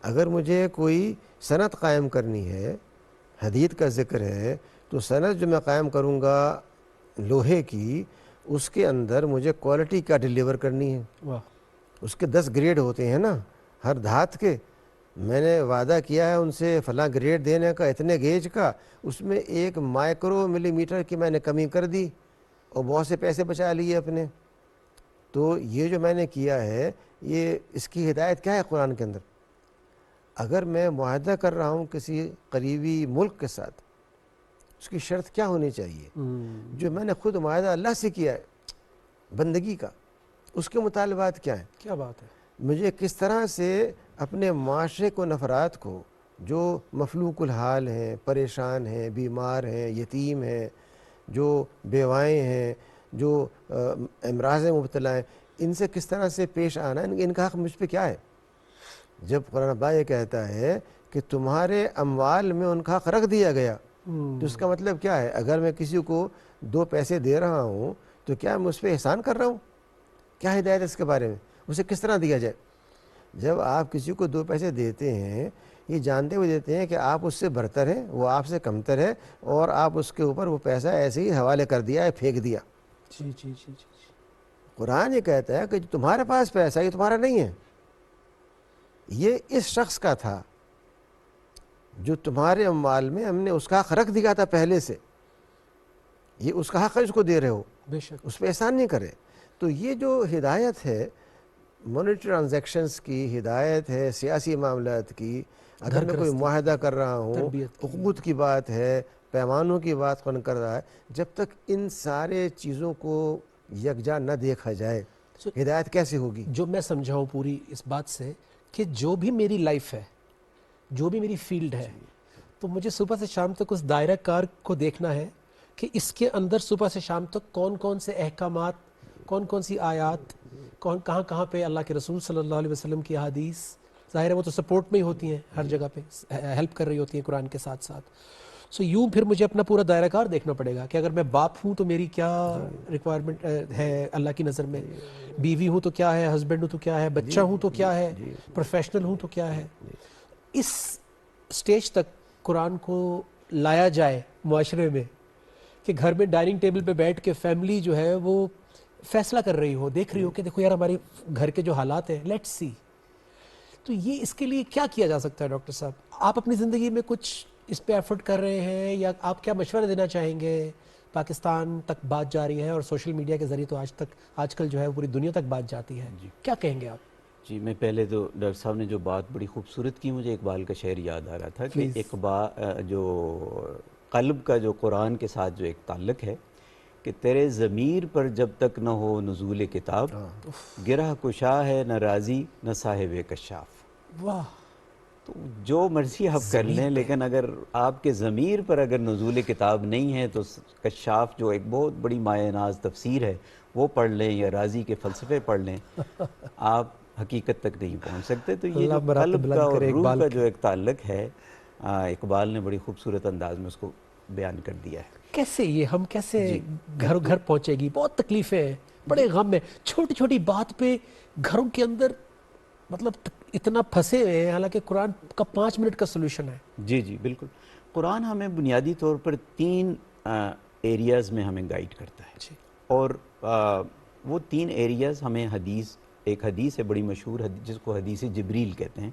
S2: اگر مجھے کوئی صنعت قائم کرنی ہے، حدید کا ذکر ہے، تو صنعت جو میں قائم کروں گا لوہے کی، اس کے اندر مجھے کوالٹی کیا ڈیلیور کرنی ہے۔
S1: واہ،
S2: اس کے 10 گریڈ ہوتے ہیں نا ہر دھات کے، میں نے وعدہ کیا ہے ان سے فلاں گریڈ دینے کا، اتنے گیج کا، اس میں 1 مائکرو ملی میٹر کی میں نے کمی کر دی اور بہت سے پیسے بچا لیے اپنے۔ تو یہ جو میں نے کیا ہے، یہ اس کی ہدایت کیا ہے قرآن کے اندر؟ اگر میں معاہدہ کر رہا ہوں کسی قریبی ملک کے ساتھ، اس کی شرط کیا ہونی چاہیے؟ جو میں نے خود معاہدہ اللہ سے کیا ہے بندگی کا، اس کے مطالبات کیا ہیں؟
S1: کیا بات ہے،
S2: مجھے کس طرح سے اپنے معاشرے کو، نفرات کو جو مفلوق الحال ہیں، پریشان ہیں، بیمار ہیں، یتیم ہیں، جو بیوائیں ہیں، جو امراض مبتلا ہیں، ان سے کس طرح سے پیش آنا ہے، ان کا حق مجھ پہ کیا ہے؟ جب قرآن پاک یہ کہتا ہے کہ تمہارے اموال میں ان کا حق رکھ دیا گیا، تو اس کا مطلب کیا ہے؟ اگر میں کسی کو 2 پیسے دے رہا ہوں تو کیا میں اس پہ احسان کر رہا ہوں؟ کیا ہدایت ہے اس کے بارے میں؟ اسے کس طرح دیا جائے؟ جب آپ کسی کو 2 پیسے دیتے ہیں یہ جانتے ہوئے دیتے ہیں کہ آپ اس سے برتر ہیں، وہ آپ سے کمتر ہے، اور آپ اس کے اوپر وہ پیسہ ایسے ہی حوالے کر دیا ہے، پھینک دیا۔
S1: جی جی جی جی
S2: قرآن یہ کہتا ہے کہ جو تمہارے پاس پیسہ ہے یہ تمہارا نہیں ہے، یہ اس شخص کا تھا جو تمہارے اموال میں ہم نے اس کا حق رکھ دیا تھا پہلے سے، یہ اس کا حق ہے، اس کو دے رہے ہو،
S1: بے شک۔
S2: اس پہ احسان نہیں کرے۔ تو یہ جو ہدایت ہے منی ٹرانزیکشنز کی، ہدایت ہے سیاسی معاملات کی، اگر میں کوئی
S1: گھر
S2: معاہدہ کر رہا ہوں،
S1: تربیت کی،
S2: عقود کی بات ہے، پیمانوں کی بات قرآن کر رہا ہے، جب تک ان سارے چیزوں کو یکجا نہ دیکھا جائے ہدایت کیسے ہوگی؟
S1: جو میں سمجھا ہوں پوری اس بات سے کہ جو بھی میری لائف ہے، جو بھی میری فیلڈ ہے، تو مجھے صبح سے شام تک اس دائرہ کار کو دیکھنا ہے کہ اس کے اندر صبح سے شام تک کون کون سے احکامات، کون کون سی آیات، کہاں کہاں پہ اللہ کے رسول صلی اللہ علیہ وسلم کی احادیث، ظاہر ہے وہ تو سپورٹ میں ہی ہوتی ہیں، ہر جگہ پہ ہیلپ کر رہی ہوتی ہیں قرآن کے ساتھ ساتھ۔ سو یوں پھر مجھے اپنا پورا دائرہ کار دیکھنا پڑے گا کہ اگر میں باپ ہوں تو میری کیا ریکوائرمنٹ ہے اللہ کی نظر میں، بیوی ہوں تو کیا ہے، ہسبینڈ ہوں تو کیا ہے، بچہ ہوں تو کیا ہے، پروفیشنل ہوں تو کیا ہے۔ اس سٹیج تک قرآن کو لایا جائے معاشرے میں کہ گھر میں ڈائننگ ٹیبل پہ بیٹھ کے فیملی جو ہے وہ فیصلہ کر رہی ہو، دیکھ رہی ہو کہ دیکھو یار ہمارے گھر کے جو حالات ہیں، لیٹس سی۔ تو یہ اس کے لیے کیا کیا جا سکتا ہے ڈاکٹر صاحب؟ آپ اپنی زندگی میں کچھ اس پہ ایفرٹ کر رہے ہیں، یا آپ کیا مشورہ دینا چاہیں گے؟ پاکستان تک بات جا رہی ہے اور سوشل میڈیا کے ذریعے تو آج کل جو ہے پوری دنیا تک بات جاتی ہے، کیا کہیں گے آپ؟
S3: جی، میں پہلے تو ڈاکٹر صاحب نے جو بات بڑی خوبصورت کی، مجھے اقبال کا شعر یاد آ رہا تھا کہ جو قلب کا جو قرآن کے ساتھ جو ایک تعلق ہے کہ تیرے ضمیر پر جب تک نہ ہو نزول کتاب، گرہ کشا ہے نہ راضی نہ صاحب کشاف۔
S1: واہ!
S3: تو جو مرضی آپ کر لیں، لیکن اگر آپ کے ضمیر پر اگر نزول کتاب نہیں ہے تو کشاف جو ایک بہت بڑی مایہ ناز تفسیر ہے وہ پڑھ لیں، یا راضی کے فلسفے پڑھ لیں، آپ حقیقت تک نہیں پہنچ سکتے۔ تو یہ جو قلب کا اور روح کا جو ایک تعلق ہے، اقبال نے بڑی خوبصورت انداز میں اس کو بیان کر دیا ہے۔
S1: کیسے یہ ہم کیسے گھر پہنچے گی؟ بہت تکلیفیں ہیں، بڑے غم ہیں، چھوٹی چھوٹی بات پہ گھروں کے اندر مطلب اتنا پھنسے ہوئے ہیں، حالانکہ قرآن کا 5 منٹ کا سلوشن ہے۔
S3: جی جی بالکل، قرآن ہمیں بنیادی طور پر 3 ایریاز میں ہمیں گائیڈ کرتا ہے، اور وہ 3 ایریاز ہمیں ایک حدیث ہے بڑی مشہور جس کو حدیث جبریل کہتے ہیں،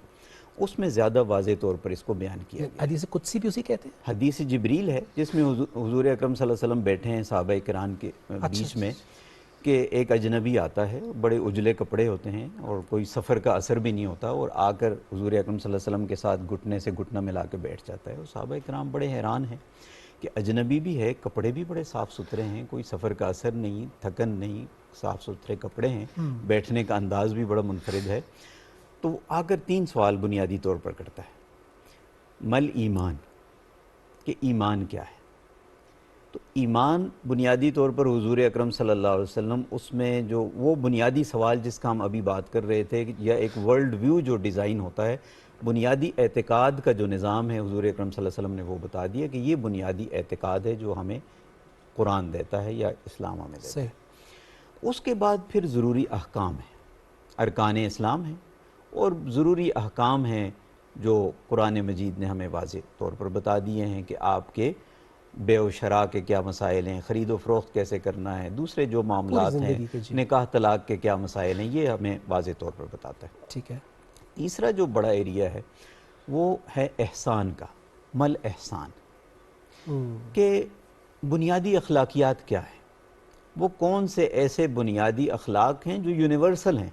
S3: اس میں زیادہ واضح طور پر اس کو بیان کیا گیا۔
S1: حدیث قدسی بھی اسی کہتے ہیں؟
S3: حدیث جبریل ہے جس میں حضور اکرم صلی اللہ علیہ وسلم بیٹھے ہیں صحابہ کرام کے بیچ میں، کہ ایک اجنبی آتا ہے، بڑے اجلے کپڑے ہوتے ہیں اور کوئی سفر کا اثر بھی نہیں ہوتا، اور آ کر حضور اکرم صلی اللہ علیہ وسلم کے ساتھ گھٹنے سے گھٹنا ملا کے بیٹھ جاتا ہے، اور صحابہ کرام بڑے حیران ہیں کہ اجنبی بھی ہے، کپڑے بھی بڑے صاف ستھرے ہیں، کوئی سفر کا اثر نہیں، تھکن نہیں، صاف ستھرے کپڑے ہیں، بیٹھنے کا انداز بھی بڑا منفرد ہے۔ تو آ کر 3 سوال بنیادی طور پر کرتا ہے۔ مل ایمان، کہ ایمان کیا ہے؟ تو ایمان بنیادی طور پر حضور اکرم صلی اللہ علیہ وسلم اس میں جو وہ بنیادی سوال جس کا ہم ابھی بات کر رہے تھے، یا ایک ورلڈ ویو جو ڈیزائن ہوتا ہے، بنیادی اعتقاد کا جو نظام ہے، حضور اکرم صلی اللہ علیہ وسلم نے وہ بتا دیا کہ یہ بنیادی اعتقاد ہے جو ہمیں قرآن دیتا ہے یا اسلام ہمیں دیتا ہے۔ اس کے بعد پھر ضروری احکام ہیں، ارکان اسلام ہیں، اور ضروری احکام ہیں جو قرآن مجید نے ہمیں واضح طور پر بتا دیے ہیں کہ آپ کے بے و شراء کے کیا مسائل ہیں، خرید و فروخت کیسے کرنا ہے، دوسرے جو معاملات ہیں، نکاح طلاق کے کیا مسائل ہیں، یہ ہمیں واضح طور پر بتاتا ہے۔
S1: ٹھیک ہے۔
S3: تیسرا جو بڑا ایریا ہے وہ ہے احسان کا، مل احسان، کہ بنیادی اخلاقیات کیا ہیں، وہ کون سے ایسے بنیادی اخلاق ہیں جو یونیورسل ہیں،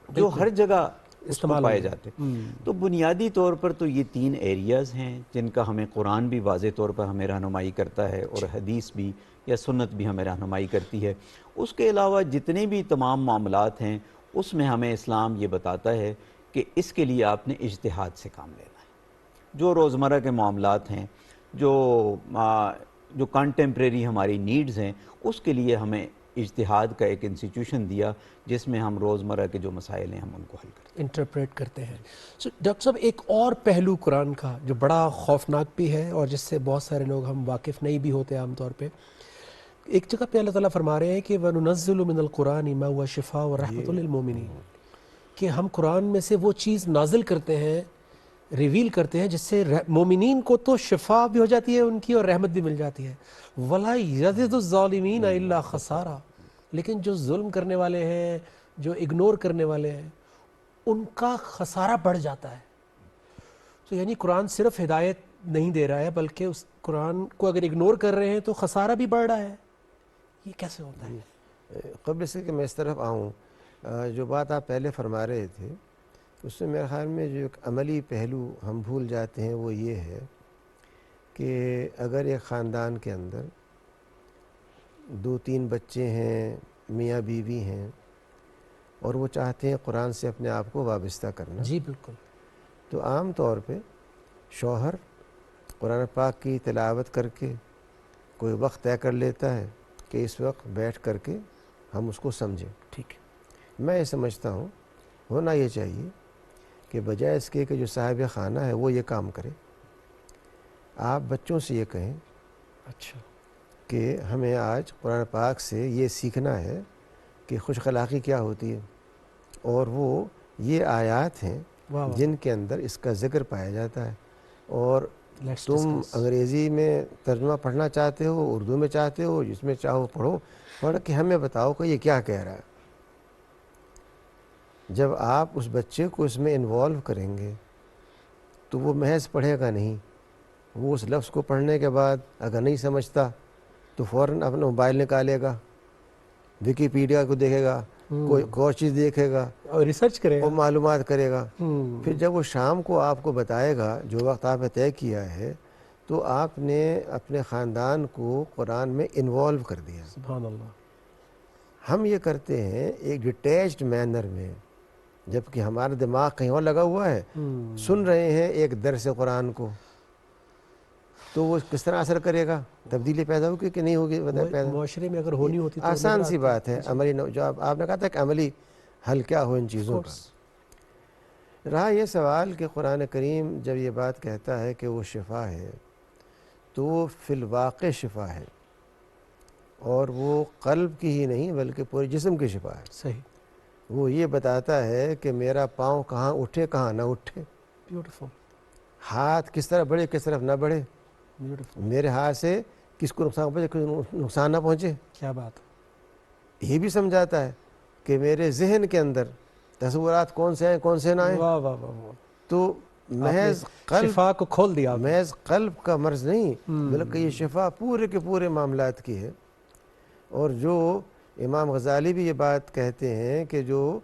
S3: جو ہر جگہ استعمال پائے جاتے ہیں۔ تو بنیادی طور پر تو یہ 3 ایریاز ہیں جن کا ہمیں قرآن بھی واضح طور پر ہمیں رہنمائی کرتا ہے، اور حدیث بھی یا سنت بھی ہمیں رہنمائی کرتی ہے۔ اس کے علاوہ جتنے بھی تمام معاملات ہیں اس میں ہمیں اسلام یہ بتاتا ہے کہ اس کے لیے آپ نے اجتہاد سے کام لینا ہے۔ جو روزمرہ کے معاملات ہیں، جو کانٹمپریری ہماری نیڈز ہیں، اس کے لیے ہمیں اجتہاد کا ایک انسٹیٹیوشن دیا جس میں ہم روزمرہ کے جو مسائل ہیں ہم ان کو حل کرتے ہیں،
S1: انٹرپریٹ کرتے ہیں۔ ڈاکٹر صاحب ایک اور پہلو قرآن کا جو بڑا خوفناک بھی ہے اور جس سے بہت سارے لوگ ہم واقف نہیں بھی ہوتے عام طور پہ، ایک جگہ پہ اللہ تعالیٰ فرما رہے ہیں کہ وَنُنَزِّلُ مِنَ الْقُرْآنِ مَا هُوَ شِفَاءٌ وَرَحْمَةٌ لِلْمُؤْمِنِينَ، کہ ہم قرآن میں سے وہ چیز نازل کرتے ہیں ریویل کرتے ہیں جس سے مومنین کو تو شفا بھی ہو جاتی ہے ان کی اور رحمت بھی مل جاتی ہے. وَلَا يَزِدُ الظَّالِمِينَ إِلَّا خَسَارًا. لیکن جو ظلم کرنے والے ہیں, جو اگنور کرنے والے ہیں, ان کا خسارہ بڑھ جاتا ہے. تو یعنی قرآن صرف ہدایت نہیں دے رہا ہے بلکہ اس قرآن کو اگر اگنور کر رہے ہیں تو خسارہ بھی بڑھ رہا ہے. یہ کیسے ہوتا ہے؟
S2: قبل سے کہ میں اس طرف آؤں, جو بات آپ پہلے فرما رہے تھے اس میں میرے خیال میں جو ایک عملی پہلو ہم بھول جاتے ہیں وہ یہ ہے کہ اگر ایک خاندان کے اندر 2-3 بچے ہیں, میاں بیوی ہیں, اور وہ چاہتے ہیں قرآن سے اپنے آپ کو وابستہ کرنا,
S1: جی بالکل.
S2: تو عام طور پہ شوہر قرآن پاک کی تلاوت کر کے کوئی وقت طے کر لیتا ہے کہ اس وقت بیٹھ کر کے ہم اس کو سمجھیں.
S1: ٹھیک ہے.
S2: میں یہ سمجھتا ہوں ہونا یہ چاہیے کہ بجائے اس کے کہ جو صاحب خانہ ہے وہ یہ کام کرے, آپ بچوں سے یہ کہیں
S1: اچھا
S2: کہ ہمیں آج قرآن پاک سے یہ سیکھنا ہے کہ خوش اخلاقی کیا ہوتی ہے, اور وہ یہ آیات ہیں
S1: واہ واہ.
S2: جن کے اندر اس کا ذکر پایا جاتا ہے, اور
S1: Let's
S2: تم
S1: discuss.
S2: انگریزی میں ترجمہ پڑھنا چاہتے ہو, اردو میں چاہتے ہو, جس میں چاہو پڑھو, پڑھ کے ہمیں بتاؤ کہ یہ کیا کہہ رہا ہے. جب آپ اس بچے کو اس میں انوالو کریں گے تو وہ محض پڑھے گا نہیں, وہ اس لفظ کو پڑھنے کے بعد اگر نہیں سمجھتا تو فوراً اپنا موبائل نکالے گا, ویکیپیڈیا کو دیکھے گا, کوئی اور چیز دیکھے گا
S1: اور ریسرچ کرے
S2: اور
S1: گا.
S2: معلومات کرے گا. پھر جب وہ شام کو آپ کو بتائے گا جو وقت آپ نے طے کیا ہے, تو آپ نے اپنے خاندان کو قرآن میں انوالو کر دیا.
S1: سبحان اللہ.
S2: ہم یہ کرتے ہیں ایک ڈیٹیچڈ مینر میں, جبکہ ہمارا دماغ کہیں اور لگا ہوا ہے, سن رہے ہیں ایک درس قرآن کو, تو وہ کس طرح اثر کرے گا؟ تبدیلی پیدا ہوگی کہ نہیں ہوگی؟ پیدا
S1: معاشرے میں اگر ہونی ہوتی تو
S2: آسان سی بات ہے. عملی جو آپ نے کہا تھا کہ عملی حل کیا ہو ان چیزوں کا. رہا یہ سوال کہ قرآن کریم جب یہ بات کہتا ہے کہ وہ شفا ہے تو وہ فی الواقع شفا ہے, اور وہ قلب کی ہی نہیں بلکہ پورے جسم کی شفا ہے.
S1: صحیح.
S2: وہ یہ بتاتا ہے کہ میرا پاؤں کہاں اٹھے کہاں نہ اٹھے,
S1: بیوٹیفل.
S2: ہاتھ کس طرف بڑھے کس طرف نہ بڑھے,
S1: بیوٹیفل.
S2: میرے ہاتھ سے کس کو نقصان پہنچے کس کو نقصان نہ پہنچے.
S1: کیا بات.
S2: یہ بھی سمجھاتا ہے کہ میرے ذہن کے اندر تصورات کون سے ہیں کون سے نہ ہیں.
S1: واہ واہ واہ واہ.
S2: تو محض قلب,
S1: شفا کو کھول دیا.
S2: محض قلب کا مرض نہیں بلکہ یہ شفا پورے کے پورے معاملات کی ہے. اور جو امام غزالی بھی یہ بات کہتے ہیں کہ جو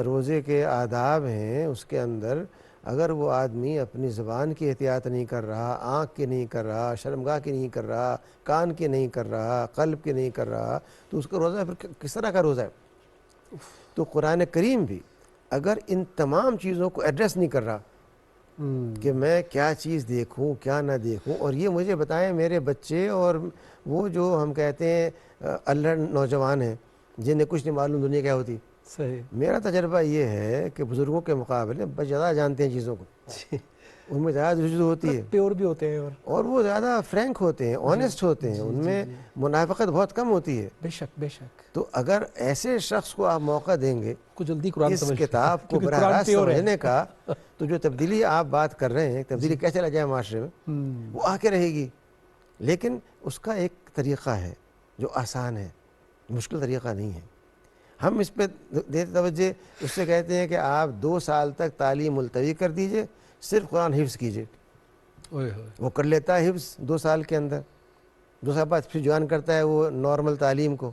S2: روزے کے آداب ہیں اس کے اندر اگر وہ آدمی اپنی زبان کی احتیاط نہیں کر رہا, آنکھ کی نہیں کر رہا, شرمگاہ کی نہیں کر رہا, کان کی نہیں کر رہا, قلب کی نہیں کر رہا, تو اس کا روزہ پھر کس طرح کا روزہ ہے؟ تو قرآن کریم بھی اگر ان تمام چیزوں کو ایڈریس نہیں کر رہا کہ میں کیا چیز دیکھوں کیا نہ دیکھوں, اور یہ مجھے بتائیں میرے بچے اور وہ جو ہم کہتے ہیں الہڑ نوجوان ہیں جنہیں کچھ نہیں معلوم دنیا کیا ہوتی.
S1: صحیح.
S2: میرا تجربہ یہ ہے کہ بزرگوں کے مقابلے بچے زیادہ جانتے ہیں چیزوں کو, ان میں زیادہ رجوع ہوتی ہے,
S1: پیور بھی ہوتے ہیں
S2: اور وہ زیادہ فرینک ہوتے ہیں, آنیسٹ ہوتے ہیں, ان میں منافقت بہت کم ہوتی ہے.
S1: بے شک بے شک.
S2: تو اگر ایسے شخص کو آپ موقع دیں گے
S1: کو جلدی قرآن
S2: اس
S1: سمجھ
S2: کتاب کو براہ راست سمجھنے کا, تو جو تبدیلی آپ بات کر رہے ہیں, تبدیلی کیسے لا جائے معاشرے میں, وہ آ کے رہے گی. لیکن اس کا ایک طریقہ ہے جو آسان ہے, مشکل طریقہ نہیں ہے. ہم اس پہ دیتے توجہ, اس سے کہتے ہیں کہ آپ 2 سال تک تعلیم ملتوی کر دیجئے, صرف قرآن حفظ کیجئے. وہ کر لیتا ہے حفظ 2 سال کے اندر, 2 سال بعد پھر جوان کرتا ہے وہ نارمل تعلیم کو.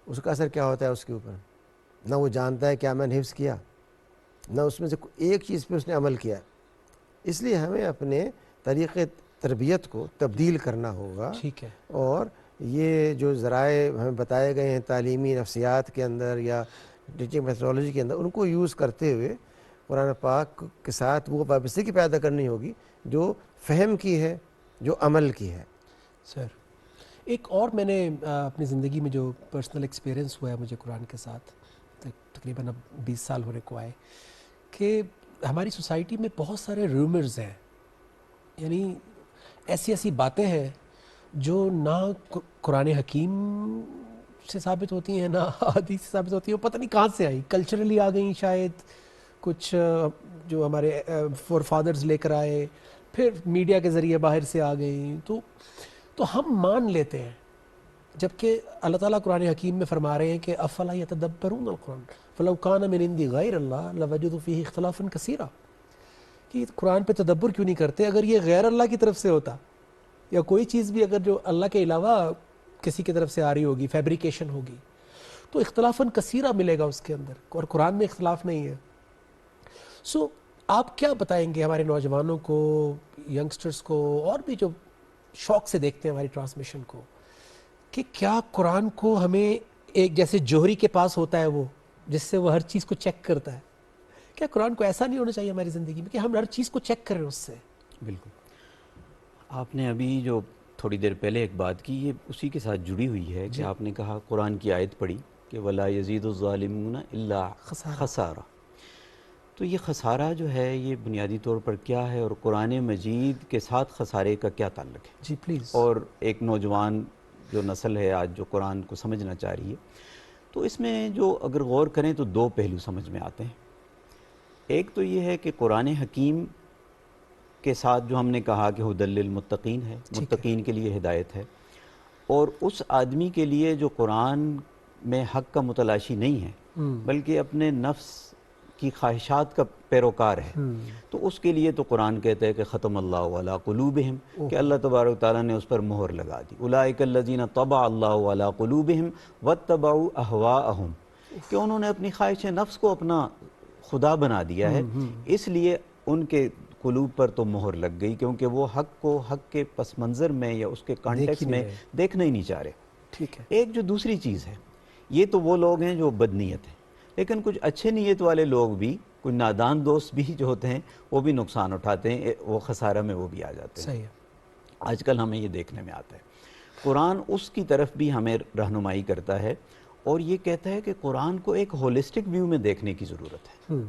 S2: اس کا اثر کیا ہوتا ہے اس کے اوپر؟ نہ وہ جانتا ہے کیا میں نے حفظ کیا, نہ اس میں سے ایک چیز پہ اس نے عمل کیا. اس لیے ہمیں اپنے طریقے تربیت کو تبدیل کرنا ہوگا.
S1: ٹھیک ہے.
S2: اور یہ جو ذرائع ہمیں بتائے گئے ہیں تعلیمی نفسیات کے اندر یا ٹیچنگ میتھڈالوجی کے اندر, ان کو یوز کرتے ہوئے قرآن پاک کے ساتھ وہ وابستگی پیدا کرنی ہوگی جو فہم کی ہے, جو عمل کی ہے.
S1: سر ایک اور میں نے اپنی زندگی میں جو پرسنل ایکسپیرینس ہوا ہے مجھے قرآن کے ساتھ, تقریباً اب 20 سال ہونے کو آئے, کہ ہماری سوسائٹی میں بہت سارے رومرز ہیں, یعنی ایسی ایسی باتیں ہیں جو نہ قرآن حکیم سے ثابت ہوتی ہیں نہ حدیث سے ثابت ہوتی ہیں, پتہ نہیں کہاں سے آئی, کلچرلی آ گئیں, شاید کچھ جو ہمارے فور فادرز لے کر آئے، پھر میڈیا کے ذریعے باہر سے آ گئی، تو ہم مان لیتے ہیں، جبکہ اللہ تعالیٰ قرآن حکیم میں فرما رہے ہیں کہ افلا یتدبرون القرآن فلو کان من عند غیر اللہ لوجدوا فیہ اختلافا کثیرا، کہ قرآن پہ تدبر کیوں نہیں کرتے؟ اگر یہ غیر اللہ کی طرف سے ہوتا، یا کوئی چیز بھی اگر جو اللہ کے علاوہ کسی کی طرف سے آ رہی ہوگی، فیبریکیشن ہوگی، تو اختلافاً کثیرہ ملے گا اس کے اندر، اور قرآن میں اختلاف نہیں ہے۔ سو آپ کیا بتائیں گے ہمارے نوجوانوں کو، ینگسٹرز کو، اور بھی جو شوق سے دیکھتے ہیں ہماری ٹرانسمیشن کو، کہ کیا قرآن کو ہمیں ایک جیسے جوہری کے پاس ہوتا ہے وہ جس سے وہ ہر چیز کو چیک کرتا ہے، کیا قرآن کو ایسا نہیں ہونا چاہیے ہماری زندگی میں کہ ہم ہر چیز کو چیک کریں اس سے؟
S3: بالکل، آپ نے ابھی جو تھوڑی دیر پہلے ایک بات کی، یہ اسی کے ساتھ جڑی ہوئی ہے کہ آپ نے کہا قرآن کی آیت پڑھی کہ وَلَا يَزِيدُ الظَّالِمُونَ إِلَّا خَسَارًا۔ تو یہ خسارہ جو ہے یہ بنیادی طور پر کیا ہے، اور قرآن مجید کے ساتھ خسارے کا کیا تعلق ہے؟
S1: جی پلیز۔
S3: اور ایک نوجوان جو نسل ہے آج جو قرآن کو سمجھنا چاہ رہی ہے، تو اس میں جو اگر غور کریں تو دو پہلو سمجھ میں آتے ہیں۔ ایک تو یہ ہے کہ قرآن حکیم کے ساتھ جو ہم نے کہا کہ ھدی للمتقین ہے، متقین کے لیے ہدایت ہے، اور اس آدمی کے لیے جو قرآن میں حق کا متلاشی نہیں ہے بلکہ اپنے نفس کی خواہشات کا پیروکار ہے، تو اس کے لیے تو قرآن کہتا ہے کہ ختم اللہ علی قلوبہم، کہ اللہ تبارک و تعالیٰ نے اس پر مہر لگا دی، اولئک الذین طبع اللہ علی قلوبہم واتبعوا اہواءہم، کہ انہوں نے اپنی خواہش نفس کو اپنا خدا بنا دیا ہے، اس لیے ان کے قلوب پر تو مہر لگ گئی، کیونکہ وہ حق کو حق کے پس منظر میں یا اس کے کانٹیکس میں دیکھنا ہی نہیں چاہ رہے۔
S1: ٹھیک ہے۔
S3: ایک جو دوسری چیز ہے، یہ تو وہ لوگ ہیں جو بدنیت ہیں، لیکن کچھ اچھے نیت والے لوگ بھی، کچھ نادان دوست بھی جو ہوتے ہیں وہ بھی نقصان اٹھاتے ہیں، وہ خسارہ میں وہ بھی آ جاتے ہیں۔
S1: صحیح ہے۔
S3: آج کل ہمیں یہ دیکھنے میں آتا ہے۔ قرآن اس کی طرف بھی ہمیں رہنمائی کرتا ہے، اور یہ کہتا ہے کہ قرآن کو ایک ہولسٹک ویو میں دیکھنے کی ضرورت ہے۔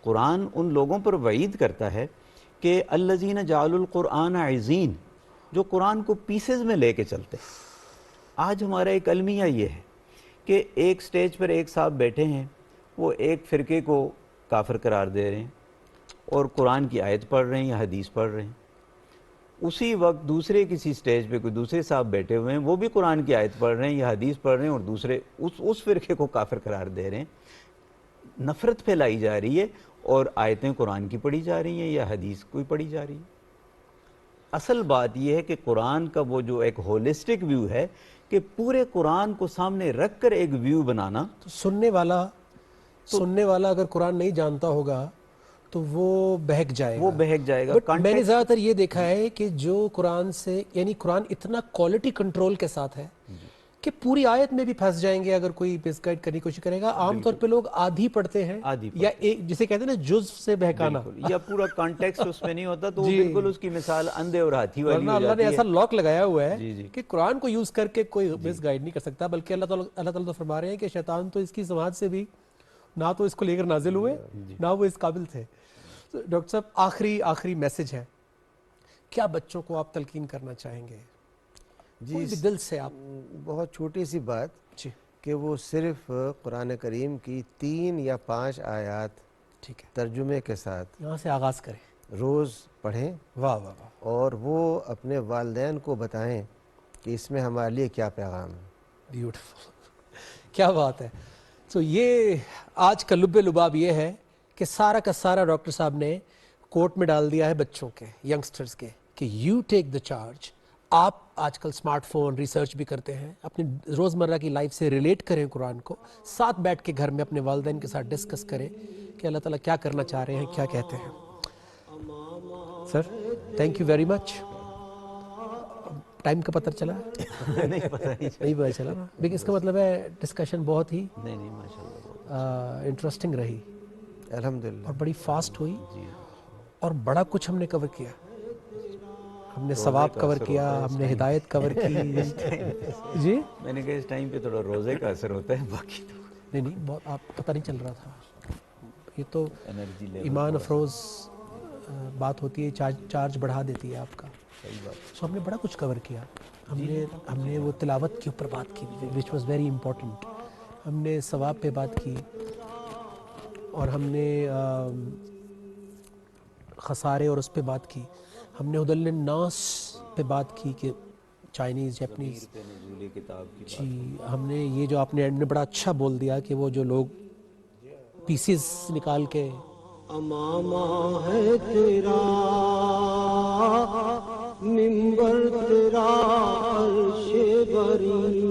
S3: قرآن ان لوگوں پر وعید کرتا ہے کہ الذین جعلوا القرآن عضین، جو قرآن کو پیسز میں لے کے چلتے ہیں۔ آج ہمارا ایک المیہ یہ ہے کہ ایک سٹیج پر ایک صاحب بیٹھے ہیں، وہ ایک فرقے کو کافر قرار دے رہے ہیں اور قرآن کی آیت پڑھ رہے ہیں یا حدیث پڑھ رہے ہیں، اسی وقت دوسرے کسی سٹیج پہ کوئی دوسرے صاحب بیٹھے ہوئے ہیں، وہ بھی قرآن کی آیت پڑھ رہے ہیں یا حدیث پڑھ رہے ہیں، اور دوسرے اس فرقے کو کافر قرار دے رہے ہیں۔ نفرت پھیلائی جا رہی ہے، اور آیتیں قرآن کی پڑھی جا رہی ہیں یا حدیث کوئی پڑھی جا رہی ہے۔ اصل بات یہ ہے کہ قرآن کا وہ جو ایک ہولسٹک ویو ہے، کہ پورے قرآن کو سامنے رکھ کر ایک ویو بنانا،
S1: تو سننے والا اگر قرآن نہیں جانتا ہوگا تو وہ بہک جائے گا،
S3: وہ بہک جائے گا۔
S1: بٹ میں نے زیادہ تر یہ دیکھا ہے کہ جو قرآن سے، یعنی قرآن اتنا کوالٹی کنٹرول کے ساتھ ہے کہ پوری آیت میں بھی پھنس جائیں گے اگر کوئی مس گائیڈ کرنے کی کوشش کرے گا۔ عام طور پہ لوگ آدھی پڑھتے ہیں، یا ایک جسے کہتے ہیں نا جز سے بہکانا،
S3: یا پورا کانٹیکسٹ اس میں نہیں ہوتا، تو وہ بالکل اس کی مثال اندھے اور ہاتھی والی
S1: ورنہ
S3: ہو
S1: اللہ
S3: جاتی
S1: نے
S3: ہے۔
S1: ایسا لاک لگایا ہوا ہے کہ قرآن کو یوز کر کے کوئی مس گائیڈ نہیں کر سکتا، بلکہ اللہ تعالیٰ تو فرما رہے ہیں کہ شیطان تو اس کی سماعت سے بھی نہ تو اس کو لے کر نازل ہوئے، نہ وہ اس قابل تھے۔ ڈاکٹر صاحب آخری میسج ہے، کیا بچوں کو آپ تلقین کرنا چاہیں گے؟ کوئی بھی دل سے آپ۔
S2: بہت چھوٹی سی بات
S1: جی،
S2: کہ وہ صرف قرآن کریم کی 3 یا 5 آیات
S1: ٹھیک ہے،
S2: ترجمے کے ساتھ
S1: یہاں سے آغاز کریں۔
S2: روز پڑھیں،
S1: واہ واہ واہ،
S2: اور وہ اپنے والدین کو بتائیں کہ اس میں ہمارے لیے کیا پیغام ہے۔
S1: بیوٹیفل، کیا بات ہے۔ تو یہ آج کا لب لباب یہ ہے کہ سارا کا سارا ڈاکٹر صاحب نے کوٹ میں ڈال دیا ہے بچوں کے، ینگسٹرز کے، کہ یو ٹیک دا چارج۔ آپ آج کل سمارٹ فون ریسرچ بھی کرتے ہیں، اپنی روزمرہ کی لائف سے ریلیٹ کریں قرآن کو، ساتھ بیٹھ کے گھر میں اپنے والدین کے ساتھ ڈسکس کریں کہ اللہ تعالیٰ کیا کرنا چاہ رہے ہیں، کیا کہتے ہیں۔ Sir thank you very much. Time کا پتہ چلا؟
S3: نہیں
S1: پتہ چلا نا، لیکن اس کا مطلب ہے ڈسکشن بہت ہی
S3: نہیں ماشاءاللہ
S1: انٹرسٹنگ رہی،
S2: الحمدللہ،
S1: اور بڑی فاسٹ ہوئی، اور بڑا کچھ ہم نے کور کیا۔ ہم نے ثواب کور کیا، ہم نے ہدایت کور کی۔ جی
S3: میں نے کہا اس ٹائم پہ تھوڑا روزے کا اثر ہوتا ہے، باقی تو
S1: نہیں بہت آپ پتہ نہیں چل رہا تھا۔ یہ تو
S3: انرجی لیول
S1: ایمان افروز بات ہوتی ہے، چارج بڑھا دیتی ہے آپ کا۔
S3: صحیح بات۔
S1: سو ہم نے بڑا کچھ کور کیا۔ ہم نے وہ تلاوت کے اوپر بات کی، وچ واز ویری امپورٹنٹ۔ ہم نے ثواب پہ بات کی، اور ہم نے خسارے اور اس پہ بات کی. ہم نے حدل الناس پہ بات کی کہ چائنیز جیپنیز. جی ہم نے یہ جو آپ نے اینڈ میں بڑا اچھا بول دیا کہ وہ جو لوگ پیسز نکال کے امامہ ہے تیرا منبر تیرا عرش بری